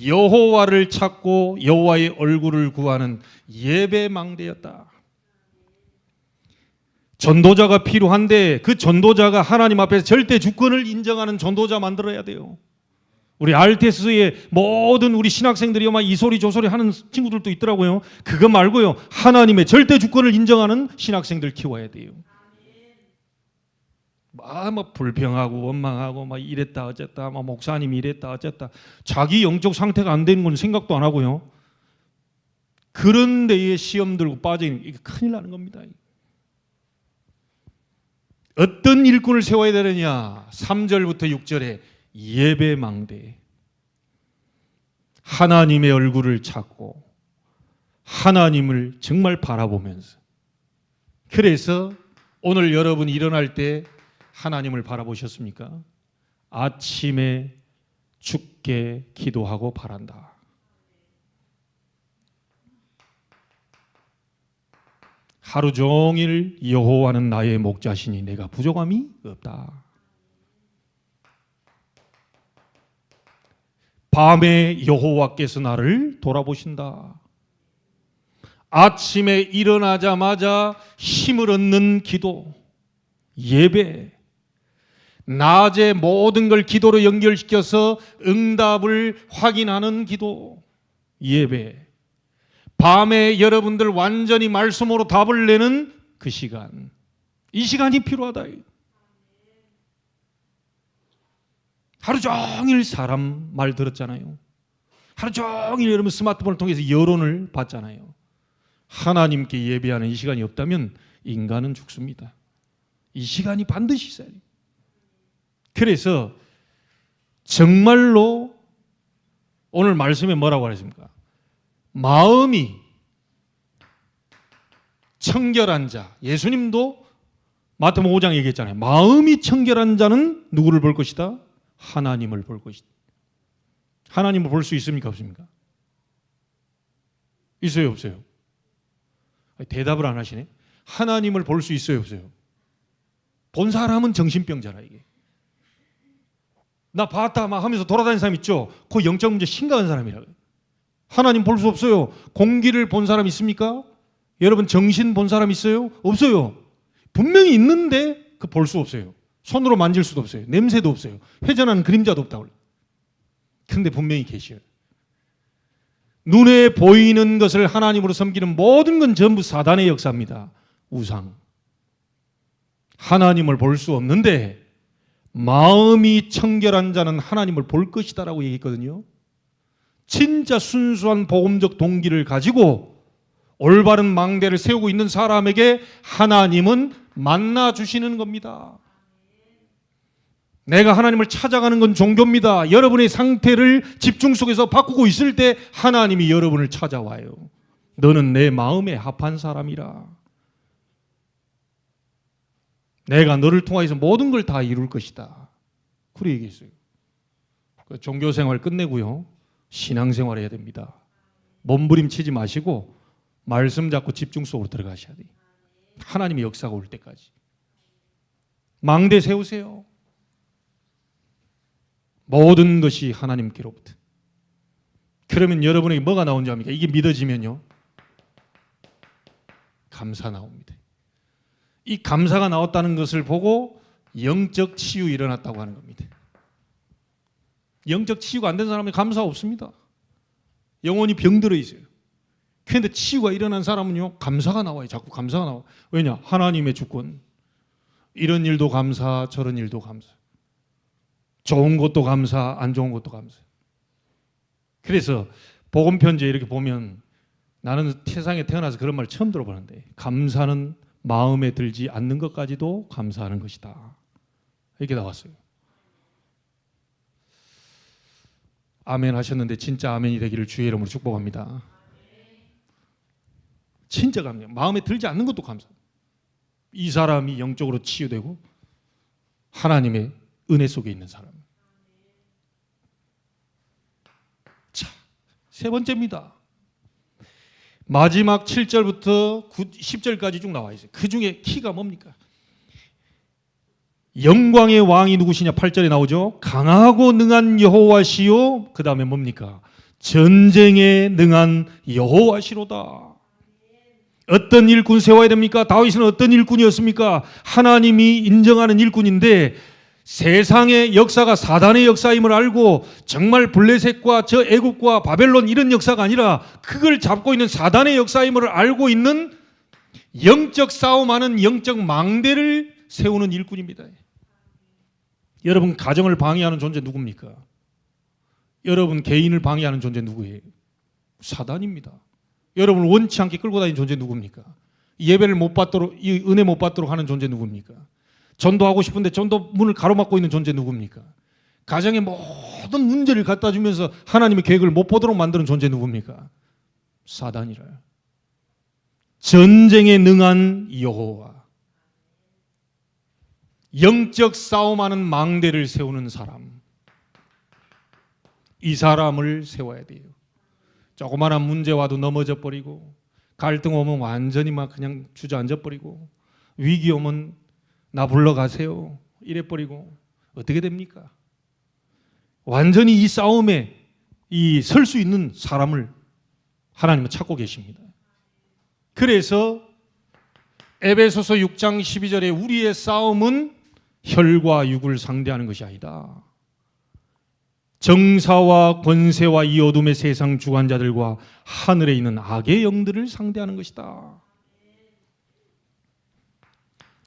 S1: 여호와를 찾고 여호와의 얼굴을 구하는 예배 망대였다. 전도자가 필요한데 그 전도자가 하나님 앞에서 절대 주권을 인정하는 전도자 만들어야 돼요. 우리 RTS의 모든 우리 신학생들이 막 이 소리 저 소리 하는 친구들도 있더라고요. 그거 말고요, 하나님의 절대 주권을 인정하는 신학생들 키워야 돼요. 막 불평하고 원망하고 막 이랬다 어쨌다, 막 목사님이 이랬다 어쨌다, 자기 영적 상태가 안 되는 건 생각도 안 하고요. 그런 데에 시험 들고 빠지는 이게 큰일 나는 겁니다. 어떤 일꾼을 세워야 되느냐? 3절부터 6절에 예배망대, 하나님의 얼굴을 찾고 하나님을 정말 바라보면서. 그래서 오늘 여러분이 일어날 때 하나님을 바라보셨습니까? 아침에 주께 기도하고 바란다. 하루 종일 여호와는 나의 목자시니 내가 부족함이 없다. 밤에 여호와께서 나를 돌아보신다. 아침에 일어나자마자 힘을 얻는 기도, 예배, 낮에 모든 걸 기도로 연결시켜서 응답을 확인하는 기도, 예배, 밤에 여러분들 완전히 말씀으로 답을 내는 그 시간, 이 시간이 필요하다. 하루 종일 사람 말 들었잖아요. 하루 종일 여러분 스마트폰을 통해서 여론을 봤잖아요. 하나님께 예배하는 이 시간이 없다면 인간은 죽습니다. 이 시간이 반드시 있어야 돼요. 그래서 정말로 오늘 말씀에 뭐라고 하셨습니까? 마음이 청결한 자, 예수님도 마태복음 5장 얘기했잖아요. 마음이 청결한 자는 누구를 볼 것이다? 하나님을 볼 것이다. 하나님을 볼 수 있습니까? 없습니까? 있어요? 없어요? 대답을 안 하시네. 하나님을 볼 수 있어요? 없어요? 본 사람은 정신병자라 이게. 나 봤다 막 하면서 돌아다니는 사람 있죠? 그 영적 문제 심각한 사람이라고요. 하나님 볼 수 없어요. 공기를 본 사람 있습니까? 여러분 정신 본 사람 있어요? 없어요. 분명히 있는데 그 볼 수 없어요. 손으로 만질 수도 없어요. 냄새도 없어요. 회전하는 그림자도 없다고. 그런데 분명히 계셔요. 눈에 보이는 것을 하나님으로 섬기는 모든 건 전부 사단의 역사입니다. 우상. 하나님을 볼 수 없는데 마음이 청결한 자는 하나님을 볼 것이다 라고 얘기했거든요. 진짜 순수한 복음적 동기를 가지고 올바른 망대를 세우고 있는 사람에게 하나님은 만나 주시는 겁니다. 내가 하나님을 찾아가는 건 종교입니다. 여러분의 상태를 집중 속에서 바꾸고 있을 때 하나님이 여러분을 찾아와요. 너는 내 마음에 합한 사람이라. 내가 너를 통하여서 모든 걸 다 이룰 것이다. 그렇게 얘기했어요. 종교생활 끝내고요. 신앙생활 해야 됩니다. 몸부림치지 마시고 말씀 잡고 집중 속으로 들어가셔야 돼요. 하나님의 역사가 올 때까지. 망대 세우세요. 모든 것이 하나님께로부터. 그러면 여러분에게 뭐가 나온 줄 압니까? 이게 믿어지면요. 감사 나옵니다. 이 감사가 나왔다는 것을 보고 영적 치유 일어났다고 하는 겁니다. 영적 치유가 안 된 사람은 감사 없습니다. 영혼이 병들어 있어요. 그런데 치유가 일어난 사람은요, 감사가 나와요. 자꾸 감사가 나와. 왜냐? 하나님의 주권. 이런 일도 감사, 저런 일도 감사. 좋은 것도 감사, 안 좋은 것도 감사. 그래서 복음 편지에 이렇게 보면 나는 세상에 태어나서 그런 말 처음 들어보는데 감사는 마음에 들지 않는 것까지도 감사하는 것이다. 이렇게 나왔어요. 아멘 하셨는데 진짜 아멘이 되기를 주의 이름으로 축복합니다. 진짜 감사. 마음에 들지 않는 것도 감사. 이 사람이 영적으로 치유되고 하나님의 은혜 속에 있는 사람. 자, 세 번째입니다. 마지막 7절부터 10절까지 쭉 나와 있어요. 그 중에 키가 뭡니까? 영광의 왕이 누구시냐? 8절에 나오죠. 강하고 능한 여호와시요. 그 다음에 뭡니까? 전쟁에 능한 여호와시로다. 어떤 일꾼 세워야 됩니까? 다윗은 어떤 일꾼이었습니까? 하나님이 인정하는 일꾼인데 세상의 역사가 사단의 역사임을 알고 정말 블레셋과 저 애국과 바벨론 이런 역사가 아니라 그걸 잡고 있는 사단의 역사임을 알고 있는 영적 싸움하는 영적 망대를 세우는 일꾼입니다. 여러분 가정을 방해하는 존재 누굽니까? 여러분 개인을 방해하는 존재 누구예요? 사단입니다. 여러분을 원치 않게 끌고 다니는 존재 누굽니까? 예배를 못 받도록, 이 은혜 못 받도록 하는 존재 누굽니까? 전도하고 싶은데 전도 문을 가로막고 있는 존재 누굽니까? 가정의 모든 문제를 갖다 주면서 하나님의 계획을 못 보도록 만드는 존재 누굽니까? 사단이라. 전쟁에 능한 여호와. 영적 싸움하는 망대를 세우는 사람. 이 사람을 세워야 돼요. 조그마한 문제 와도 넘어져 버리고 갈등 오면 완전히 막 그냥 주저앉아 버리고 위기 오면 나 불러가세요 이래 버리고 어떻게 됩니까? 완전히 이 싸움에 설 수 있는 사람을 하나님은 찾고 계십니다. 그래서 에베소서 6장 12절에 우리의 싸움은 혈과 육을 상대하는 것이 아니다. 정사와 권세와 이 어둠의 세상 주관자들과 하늘에 있는 악의 영들을 상대하는 것이다.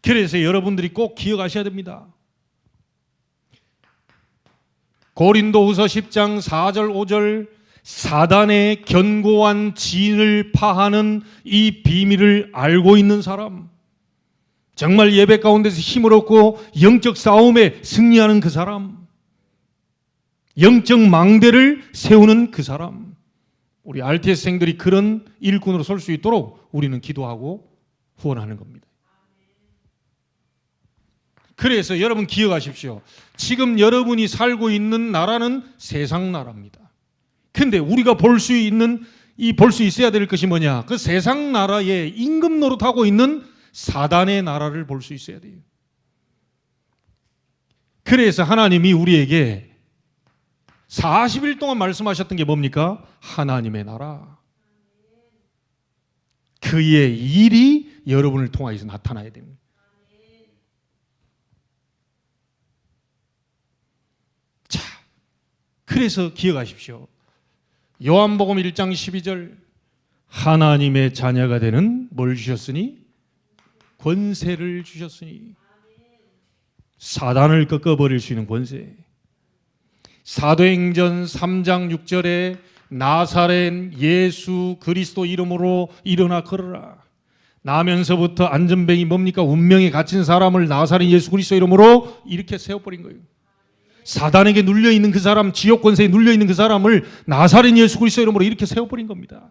S1: 그래서 여러분들이 꼭 기억하셔야 됩니다. 고린도후서 10장 4절 5절 사단의 견고한 진을 파하는 이 비밀을 알고 있는 사람, 정말 예배 가운데서 힘을 얻고 영적 싸움에 승리하는 그 사람, 영적 망대를 세우는 그 사람, 우리 RTS생들이 그런 일꾼으로 설 수 있도록 우리는 기도하고 후원하는 겁니다. 그래서 여러분 기억하십시오. 지금 여러분이 살고 있는 나라는 세상 나라입니다. 근데 우리가 볼 수 있어야 될 것이 뭐냐? 그 세상 나라에 임금 노릇하고 있는 사단의 나라를 볼 수 있어야 돼요. 그래서 하나님이 우리에게 40일 동안 말씀하셨던 게 뭡니까? 하나님의 나라. 그의 일이 여러분을 통하여서 나타나야 됩니다. 자, 그래서 기억하십시오. 요한복음 1장 12절 하나님의 자녀가 되는 뭘 주셨으니? 권세를 주셨으니. 사단을 꺾어버릴 수 있는 권세. 사도행전 3장 6절에 나사렛 예수 그리스도 이름으로 일어나 걸어라. 나면서부터 안전뱅이 뭡니까? 운명에 갇힌 사람을 나사렛 예수 그리스도 이름으로 이렇게 세워버린 거예요. 사단에게 눌려있는 그 사람, 지옥 권세에 눌려있는 그 사람을 나사렛 예수 그리스도 이름으로 이렇게 세워버린 겁니다.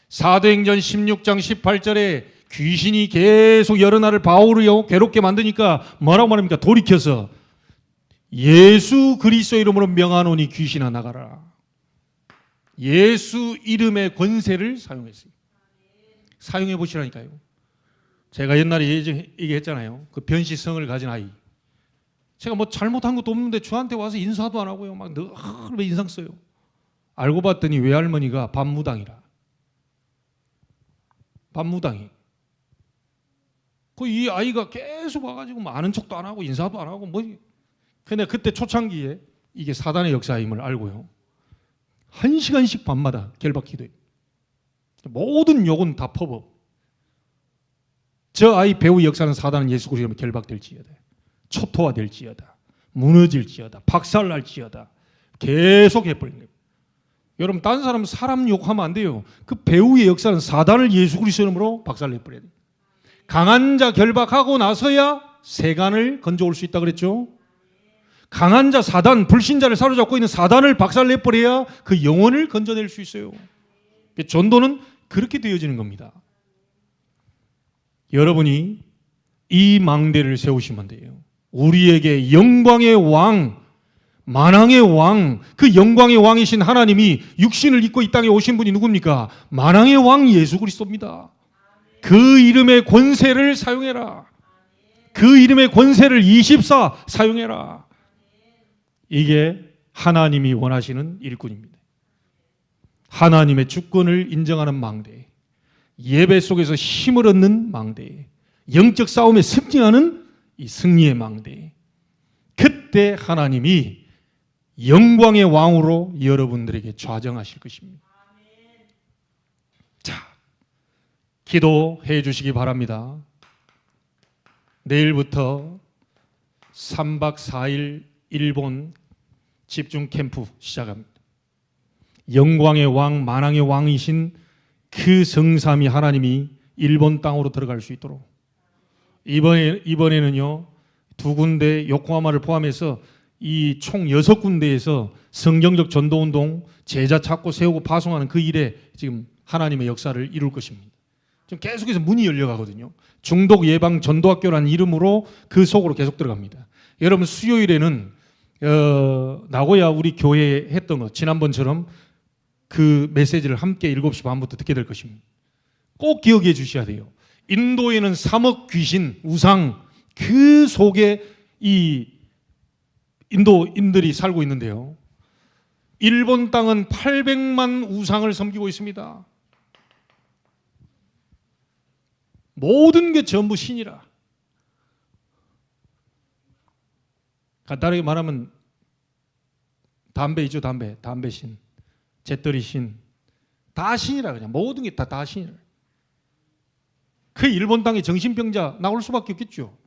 S1: 사도행전 16장 18절에 귀신이 계속 여러 날을 바울을 괴롭게 만드니까 뭐라고 말합니까? 돌이켜서 예수 그리스도 이름으로 명하노니 귀신아 나가라. 예수 이름의 권세를 사용했어요. 사용해 보시라니까요. 제가 옛날에 얘기했잖아요. 그 변시성을 가진 아이. 제가 뭐 잘못한 것도 없는데 저한테 와서 인사도 안 하고요. 막 늘 인상 써요. 알고 봤더니 외할머니가 반무당이라. 반무당이. 이 아이가 계속 와가지고 아는 척도 안 하고 인사도 안 하고 뭐. 근데 그때 초창기에 이게 사단의 역사임을 알고요. 1시간씩 밤마다 결박 기도해요. 모든 욕은 다 퍼버. 저 아이 배우 역사는 사단은 예수 그리스도로 결박될지어다. 초토화될지어다. 무너질지어다. 박살날지어다. 계속 해버린 거예요. 여러분 딴 사람 욕하면 안 돼요. 그 배우의 역사는 사단을 예수 그리스도 이름으로 박살내버려야 돼요. 강한 자 결박하고 나서야 세간을 건져올 수 있다 그랬죠. 강한 자 사단, 불신자를 사로잡고 있는 사단을 박살내버려야 그 영혼을 건져낼 수 있어요. 전도는 그렇게 되어지는 겁니다. 여러분이 이 망대를 세우시면 돼요. 우리에게 영광의 왕, 만왕의 왕, 그 영광의 왕이신 하나님이 육신을 입고 이 땅에 오신 분이 누굽니까? 만왕의 왕 예수 그리스도입니다. 그 이름의 권세를 사용해라. 그 이름의 권세를 24 사용해라. 이게 하나님이 원하시는 일꾼입니다. 하나님의 주권을 인정하는 망대, 예배 속에서 힘을 얻는 망대, 영적 싸움에 승리하는 이 승리의 망대. 그때 하나님이 영광의 왕으로 여러분들에게 좌정하실 것입니다. 자, 기도해 주시기 바랍니다. 내일부터 3박 4일 일본 집중 캠프 시작합니다. 영광의 왕, 만왕의 왕이신 그 성삼위 하나님이 일본 땅으로 들어갈 수 있도록 이번에는요 2군데 요코하마를 포함해서 이 총 6군데에서 성경적 전도운동, 제자 찾고 세우고 파송하는 그 일에 지금 하나님의 역사를 이룰 것입니다. 지금 계속해서 문이 열려가거든요. 중독 예방 전도학교라는 이름으로 그 속으로 계속 들어갑니다. 여러분 수요일에는 나고야 우리 교회에 했던 것 지난번처럼 그 메시지를 함께 7시 반부터 듣게 될 것입니다. 꼭 기억해 주셔야 돼요. 인도에는 3억 귀신, 우상 그 속에 이 인도인들이 살고 있는데요. 일본 땅은 800만 우상을 섬기고 있습니다. 모든 게 전부 신이라. 간단하게 말하면 담배 있죠, 담배 신, 재떨이 신, 다 신이라. 그냥 모든 게 다 신이라. 그 일본 땅에 정신병자 나올 수밖에 없겠죠.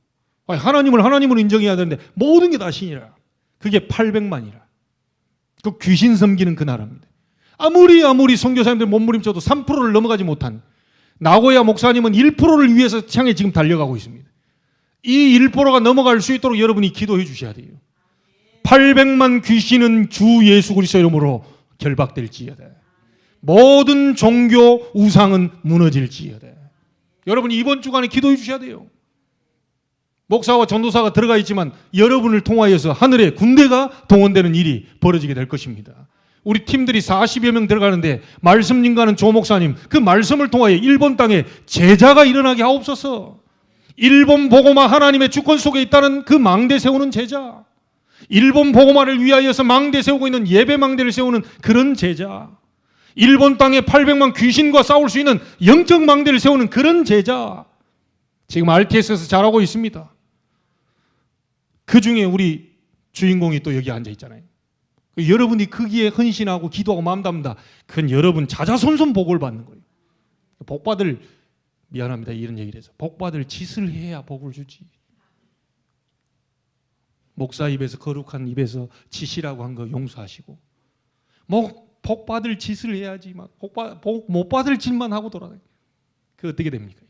S1: 하나님을 인정해야 되는데 모든 게 다 신이라. 그게 800만이라. 그 귀신 섬기는 그 나라입니다. 아무리 선교사님들 몸부림쳐도 3%를 넘어가지 못한 나고야 목사님은 1%를 위해서 향해 지금 달려가고 있습니다. 이 1%가 넘어갈 수 있도록 여러분이 기도해 주셔야 돼요. 800만 귀신은 주 예수 그리스도 이름으로 결박될지어다. 모든 종교 우상은 무너질지어다. 여러분이 이번 주간에 기도해 주셔야 돼요. 목사와 전도사가 들어가 있지만 여러분을 통하여서 하늘의 군대가 동원되는 일이 벌어지게 될 것입니다. 우리 팀들이 40여 명 들어가는데 말씀 인가는 조 목사님, 그 말씀을 통하여 일본 땅에 제자가 일어나게 하옵소서. 일본 복음화 하나님의 주권 속에 있다는 그 망대 세우는 제자, 일본 복음화를 위하여서 망대 세우고 있는 예배 망대를 세우는 그런 제자, 일본 땅에 800만 귀신과 싸울 수 있는 영적 망대를 세우는 그런 제자, 지금 RTS에서 잘하고 있습니다. 그 중에 우리 주인공이 또 여기 앉아 있잖아요. 여러분이 거기에 헌신하고 기도하고 마음 담는다. 그건 여러분 자자손손 복을 받는 거예요. 복받을, 미안합니다 이런 얘기를 해서, 복받을 짓을 해야 복을 주지. 목사 입에서, 거룩한 입에서 짓이라고 한 거 용서하시고, 뭐 복받을 짓을 해야지 막 복 못 받을 짓만 하고 돌아다니. 그 어떻게 됩니까?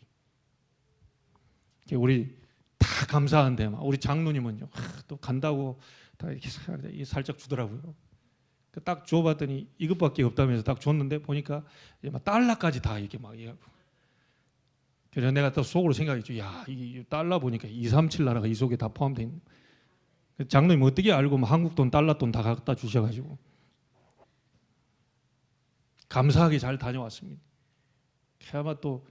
S1: 우리 다 감사한데 막 우리 장로님은요, 또 간다고 다 이렇게 살짝 주더라고요. 딱 줘봤더니 이것밖에 없다면서 딱 줬는데 보니까 막 달러까지 다 이렇게 막 얘기하고. 그래서 내가 또 속으로 생각했죠. 야, 이 달러 보니까 237 나라가 이 속에 다 포함되어 있는. 장로님 어떻게 알고 막 한국 돈, 달러 돈 다 갖다 주셔가지고 감사하게 잘 다녀왔습니다. 아마 또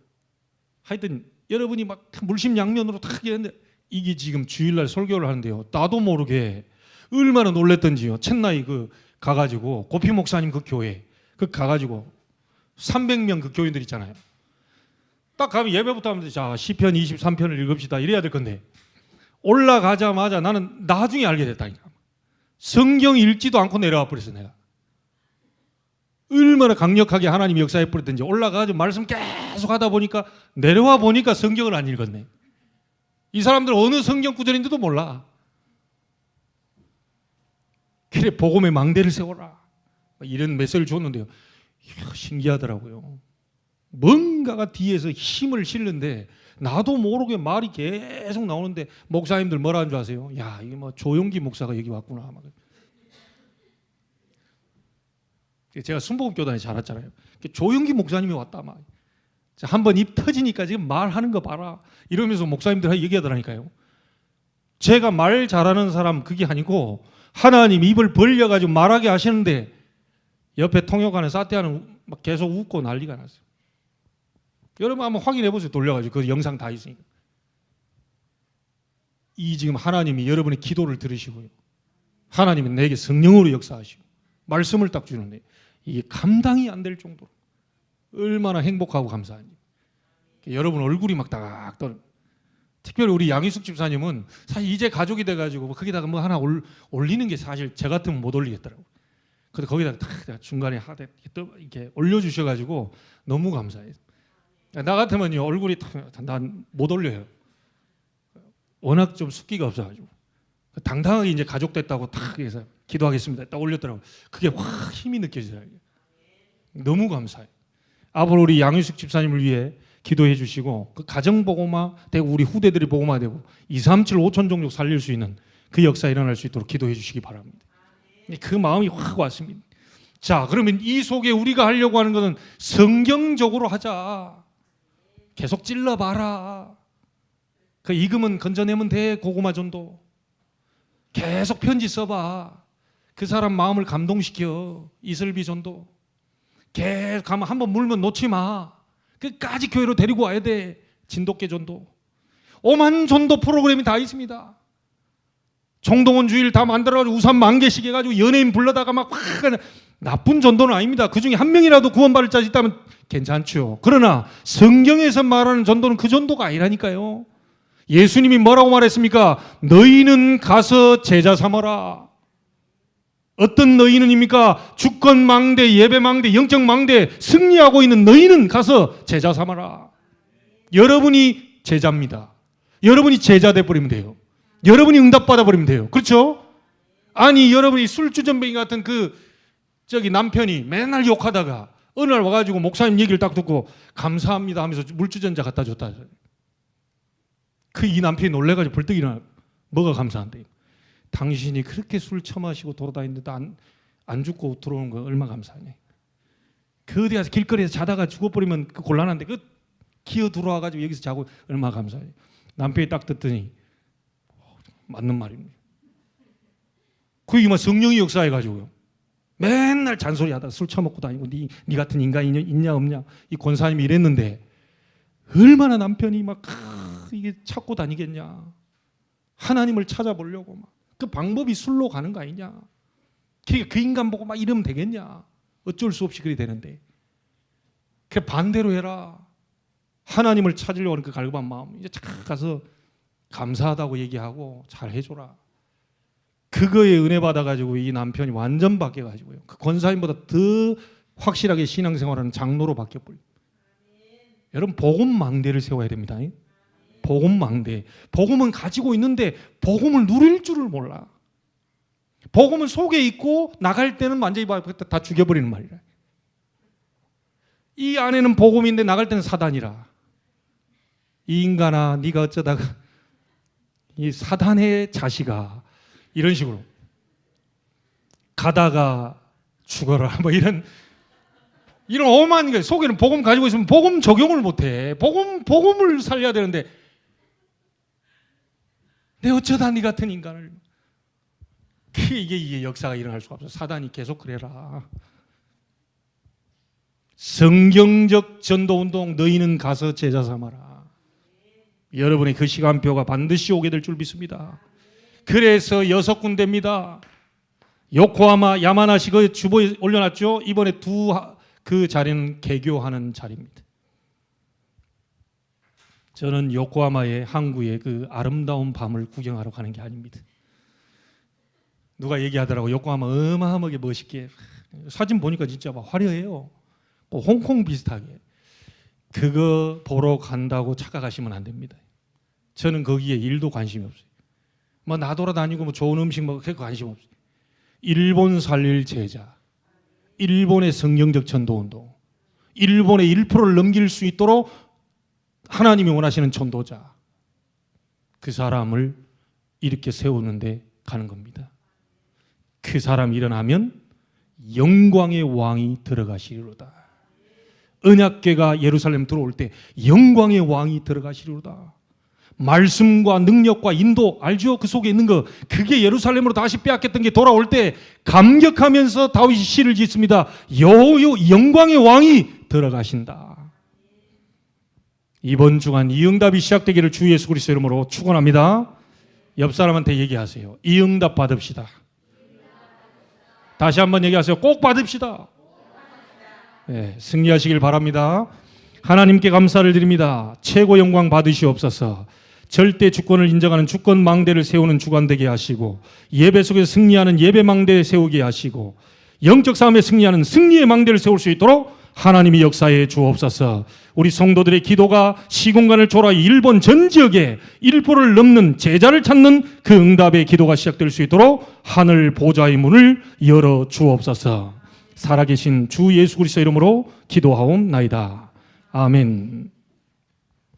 S1: 하여튼 여러분이 막 물심양면으로 탁 했는데, 이게 지금 주일날 설교를 하는데요, 나도 모르게 얼마나 놀랬던지요. 챗나이 그 가가지고 고피 목사님 그 교회 그 가가지고 300명 그 교인들 있잖아요. 딱 가면 예배부터 하면 자 시편 23편을 읽읍시다 이래야 될 건데, 올라가자마자 나는 나중에 알게 됐다니까. 성경 읽지도 않고 내려와 버렸어. 내가 얼마나 강력하게 하나님이 역사해 버렸든지. 올라가가지고 말씀 계속 하다 보니까 내려와 보니까 성경을 안 읽었네. 이 사람들 어느 성경 구절인지도 몰라. 그래 복음의 망대를 세워라 이런 메시지를 줬는데요, 이야, 신기하더라고요. 뭔가가 뒤에서 힘을 실는데 나도 모르게 말이 계속 나오는데, 목사님들 뭐라 하는 줄 아세요? 야, 이게 뭐 조용기 목사가 여기 왔구나. 제가 순복음교단에 자랐잖아요. 조용기 목사님이 왔다 막. 한번 입 터지니까 지금 말하는 거 봐라 이러면서 목사님들 얘기하더라니까요. 제가 말 잘하는 사람 그게 아니고 하나님 입을 벌려가지고 말하게 하시는데 옆에 통역하는 사태하는 막 계속 웃고 난리가 났어요. 여러분 한번 확인해 보세요. 돌려가지고 그 영상 다 있으니까. 이 지금 하나님이 여러분의 기도를 들으시고요, 하나님은 내게 성령으로 역사하시고 말씀을 딱 주는데 이게 감당이 안 될 정도로 얼마나 행복하고 감사한지. 여러분 얼굴이 막 딱 떠. 특별히 우리 양희숙 집사님은 사실 이제 가족이 돼가지고 거기다가 뭐 하나 올리는 게 사실 저 같으면 못 올리겠더라고. 근데 거기다가 딱 중간에 하대 이렇게 올려주셔가지고 너무 감사해요. 나 같으면요 얼굴이 난 못 올려요. 워낙 좀 숫기가 없어가지고 당당하게 이제 가족 됐다고 딱 해서 기도하겠습니다 딱 올렸더라고. 그게 확 힘이 느껴지더라고요. 너무 감사해요. 앞으로 우리 양희숙 집사님을 위해 기도해 주시고 그 가정 복음화 되고 우리 후대들이 복음화 되고 237 5천 종족 살릴 수 있는 그 역사 일어날 수 있도록 기도해 주시기 바랍니다. 그 마음이 확 왔습니다. 자, 그러면 이 속에 우리가 하려고 하는 것은 성경적으로 하자. 계속 찔러봐라. 그 익으면 건져내면 돼. 고구마 전도. 계속 편지 써봐. 그 사람 마음을 감동시켜. 이슬비 전도. 계속 가면 한번 물면 놓지 마. 끝까지 교회로 데리고 와야 돼. 진돗개 전도. 오만 전도 프로그램이 다 있습니다. 정동원 주일 다 만들어가지고 우산 10,000개씩 해가지고 연예인 불러다가 막 나쁜 전도는 아닙니다. 그 중에 한 명이라도 구원받을 자가 있다면 괜찮죠. 그러나 성경에서 말하는 전도는 그 전도가 아니라니까요. 예수님이 뭐라고 말했습니까? 너희는 가서 제자 삼아라. 어떤 너희는입니까? 주권망대, 예배망대, 영적망대 승리하고 있는 너희는 가서 제자 삼아라. 여러분이 제자입니다. 여러분이 제자 돼버리면 돼요. 여러분이 응답받아 버리면 돼요. 그렇죠? 아니 여러분이 술주전뱅이 같은 남편이 맨날 욕하다가 어느 날 와가지고 목사님 얘기를 딱 듣고 감사합니다 하면서 물주전자 갖다 줬다. 이 남편이 놀래가지고 벌떡 일어나. 뭐가 감사한데? 당신이 그렇게 술 처마시고 돌아다니는데도 안 죽고 들어오는 거 얼마나 감사하냐. 어디 가서 길거리에서 자다가 죽어버리면 곤란한데 기어 들어와가지고 여기서 자고 얼마나 감사해. 남편이 딱 듣더니 맞는 말입니다. 그게 성령이 역사해가지고요. 맨날 잔소리하다가 술 처먹고 다니고 네 같은 인간이 있냐 없냐 이 권사님이 이랬는데 얼마나 남편이 이게 찾고 다니겠냐. 하나님을 찾아보려고 그 방법이 술로 가는 거 아니냐. 그 인간 보고 이러면 되겠냐. 어쩔 수 없이 그리 되는데 그 반대로 해라. 하나님을 찾으려고 하는 그 갈급한 마음 이제 착 가서 감사하다고 얘기하고 잘 해줘라. 그거에 은혜 받아가지고 이 남편이 완전 바뀌어가지고요. 그 권사님보다 더 확실하게 신앙생활하는 장로로 바뀌어버려요. 여러분 복음망대를 세워야 됩니다. 복음망대. 복음은 가지고 있는데 복음을 누릴 줄을 몰라. 복음은 속에 있고 나갈 때는 완전히 다 죽여버리는 말이라. 이 안에는 복음인데 나갈 때는 사단이라. 이 인간아 네가 어쩌다가 이 사단의 자식아 이런 식으로 가다가 죽어라 이런 오만한 게 속에는 복음 가지고 있으면 복음 적용을 못해. 복음을 살려야 되는데 내 어쩌다 네 같은 인간을 이게 역사가 일어날 수가 없어. 사단이 계속 그래라. 성경적 전도운동 너희는 가서 제자 삼아라. 여러분의 그 시간표가 반드시 오게 될 줄 믿습니다. 그래서 6군데입니다. 요코하마, 야마나시 그 주보에 올려놨죠. 이번에 그 자리는 개교하는 자리입니다. 저는 요코하마의 항구의 그 아름다운 밤을 구경하러 가는 게 아닙니다. 누가 얘기하더라고. 요코하마 어마어마하게 멋있게 사진 보니까 진짜 화려해요. 홍콩 비슷하게. 그거 보러 간다고 착각하시면 안 됩니다. 저는 거기에 일도 관심이 없어요. 나돌아다니고 좋은 음식 그렇게 관심 없어요. 일본 살릴 제자, 일본의 성경적 전도운동, 일본의 1%를 넘길 수 있도록 하나님이 원하시는 전도자, 그 사람을 이렇게 세우는데 가는 겁니다. 그 사람이 일어나면 영광의 왕이 들어가시리로다. 언약궤가 예루살렘 들어올 때 영광의 왕이 들어가시리로다. 말씀과 능력과 인도 알죠? 그 속에 있는 거 그게 예루살렘으로 다시 빼앗겼던 게 돌아올 때 감격하면서 다윗이 시를 짓습니다. 영광의 왕이 들어가신다. 이번 주간 이 응답이 시작되기를 주 예수 그리스도 이름으로 축원합니다. 옆 사람한테 얘기하세요. 이 응답 받읍시다. 다시 한번 얘기하세요. 꼭 받읍시다. 네, 승리하시길 바랍니다. 하나님께 감사를 드립니다. 최고 영광 받으시옵소서. 절대 주권을 인정하는 주권망대를 세우는 주관 되게 하시고, 예배 속에서 승리하는 예배망대 세우게 하시고, 영적 싸움에 승리하는 승리의 망대를 세울 수 있도록 하나님이 역사해 주옵소서. 우리 성도들의 기도가 시공간을 초월하 일본 전 지역에 1%를 넘는 제자를 찾는 그 응답의 기도가 시작될 수 있도록 하늘 보좌의 문을 열어 주옵소서. 살아계신 주 예수 그리스도 이름으로 기도하옵나이다. 아멘.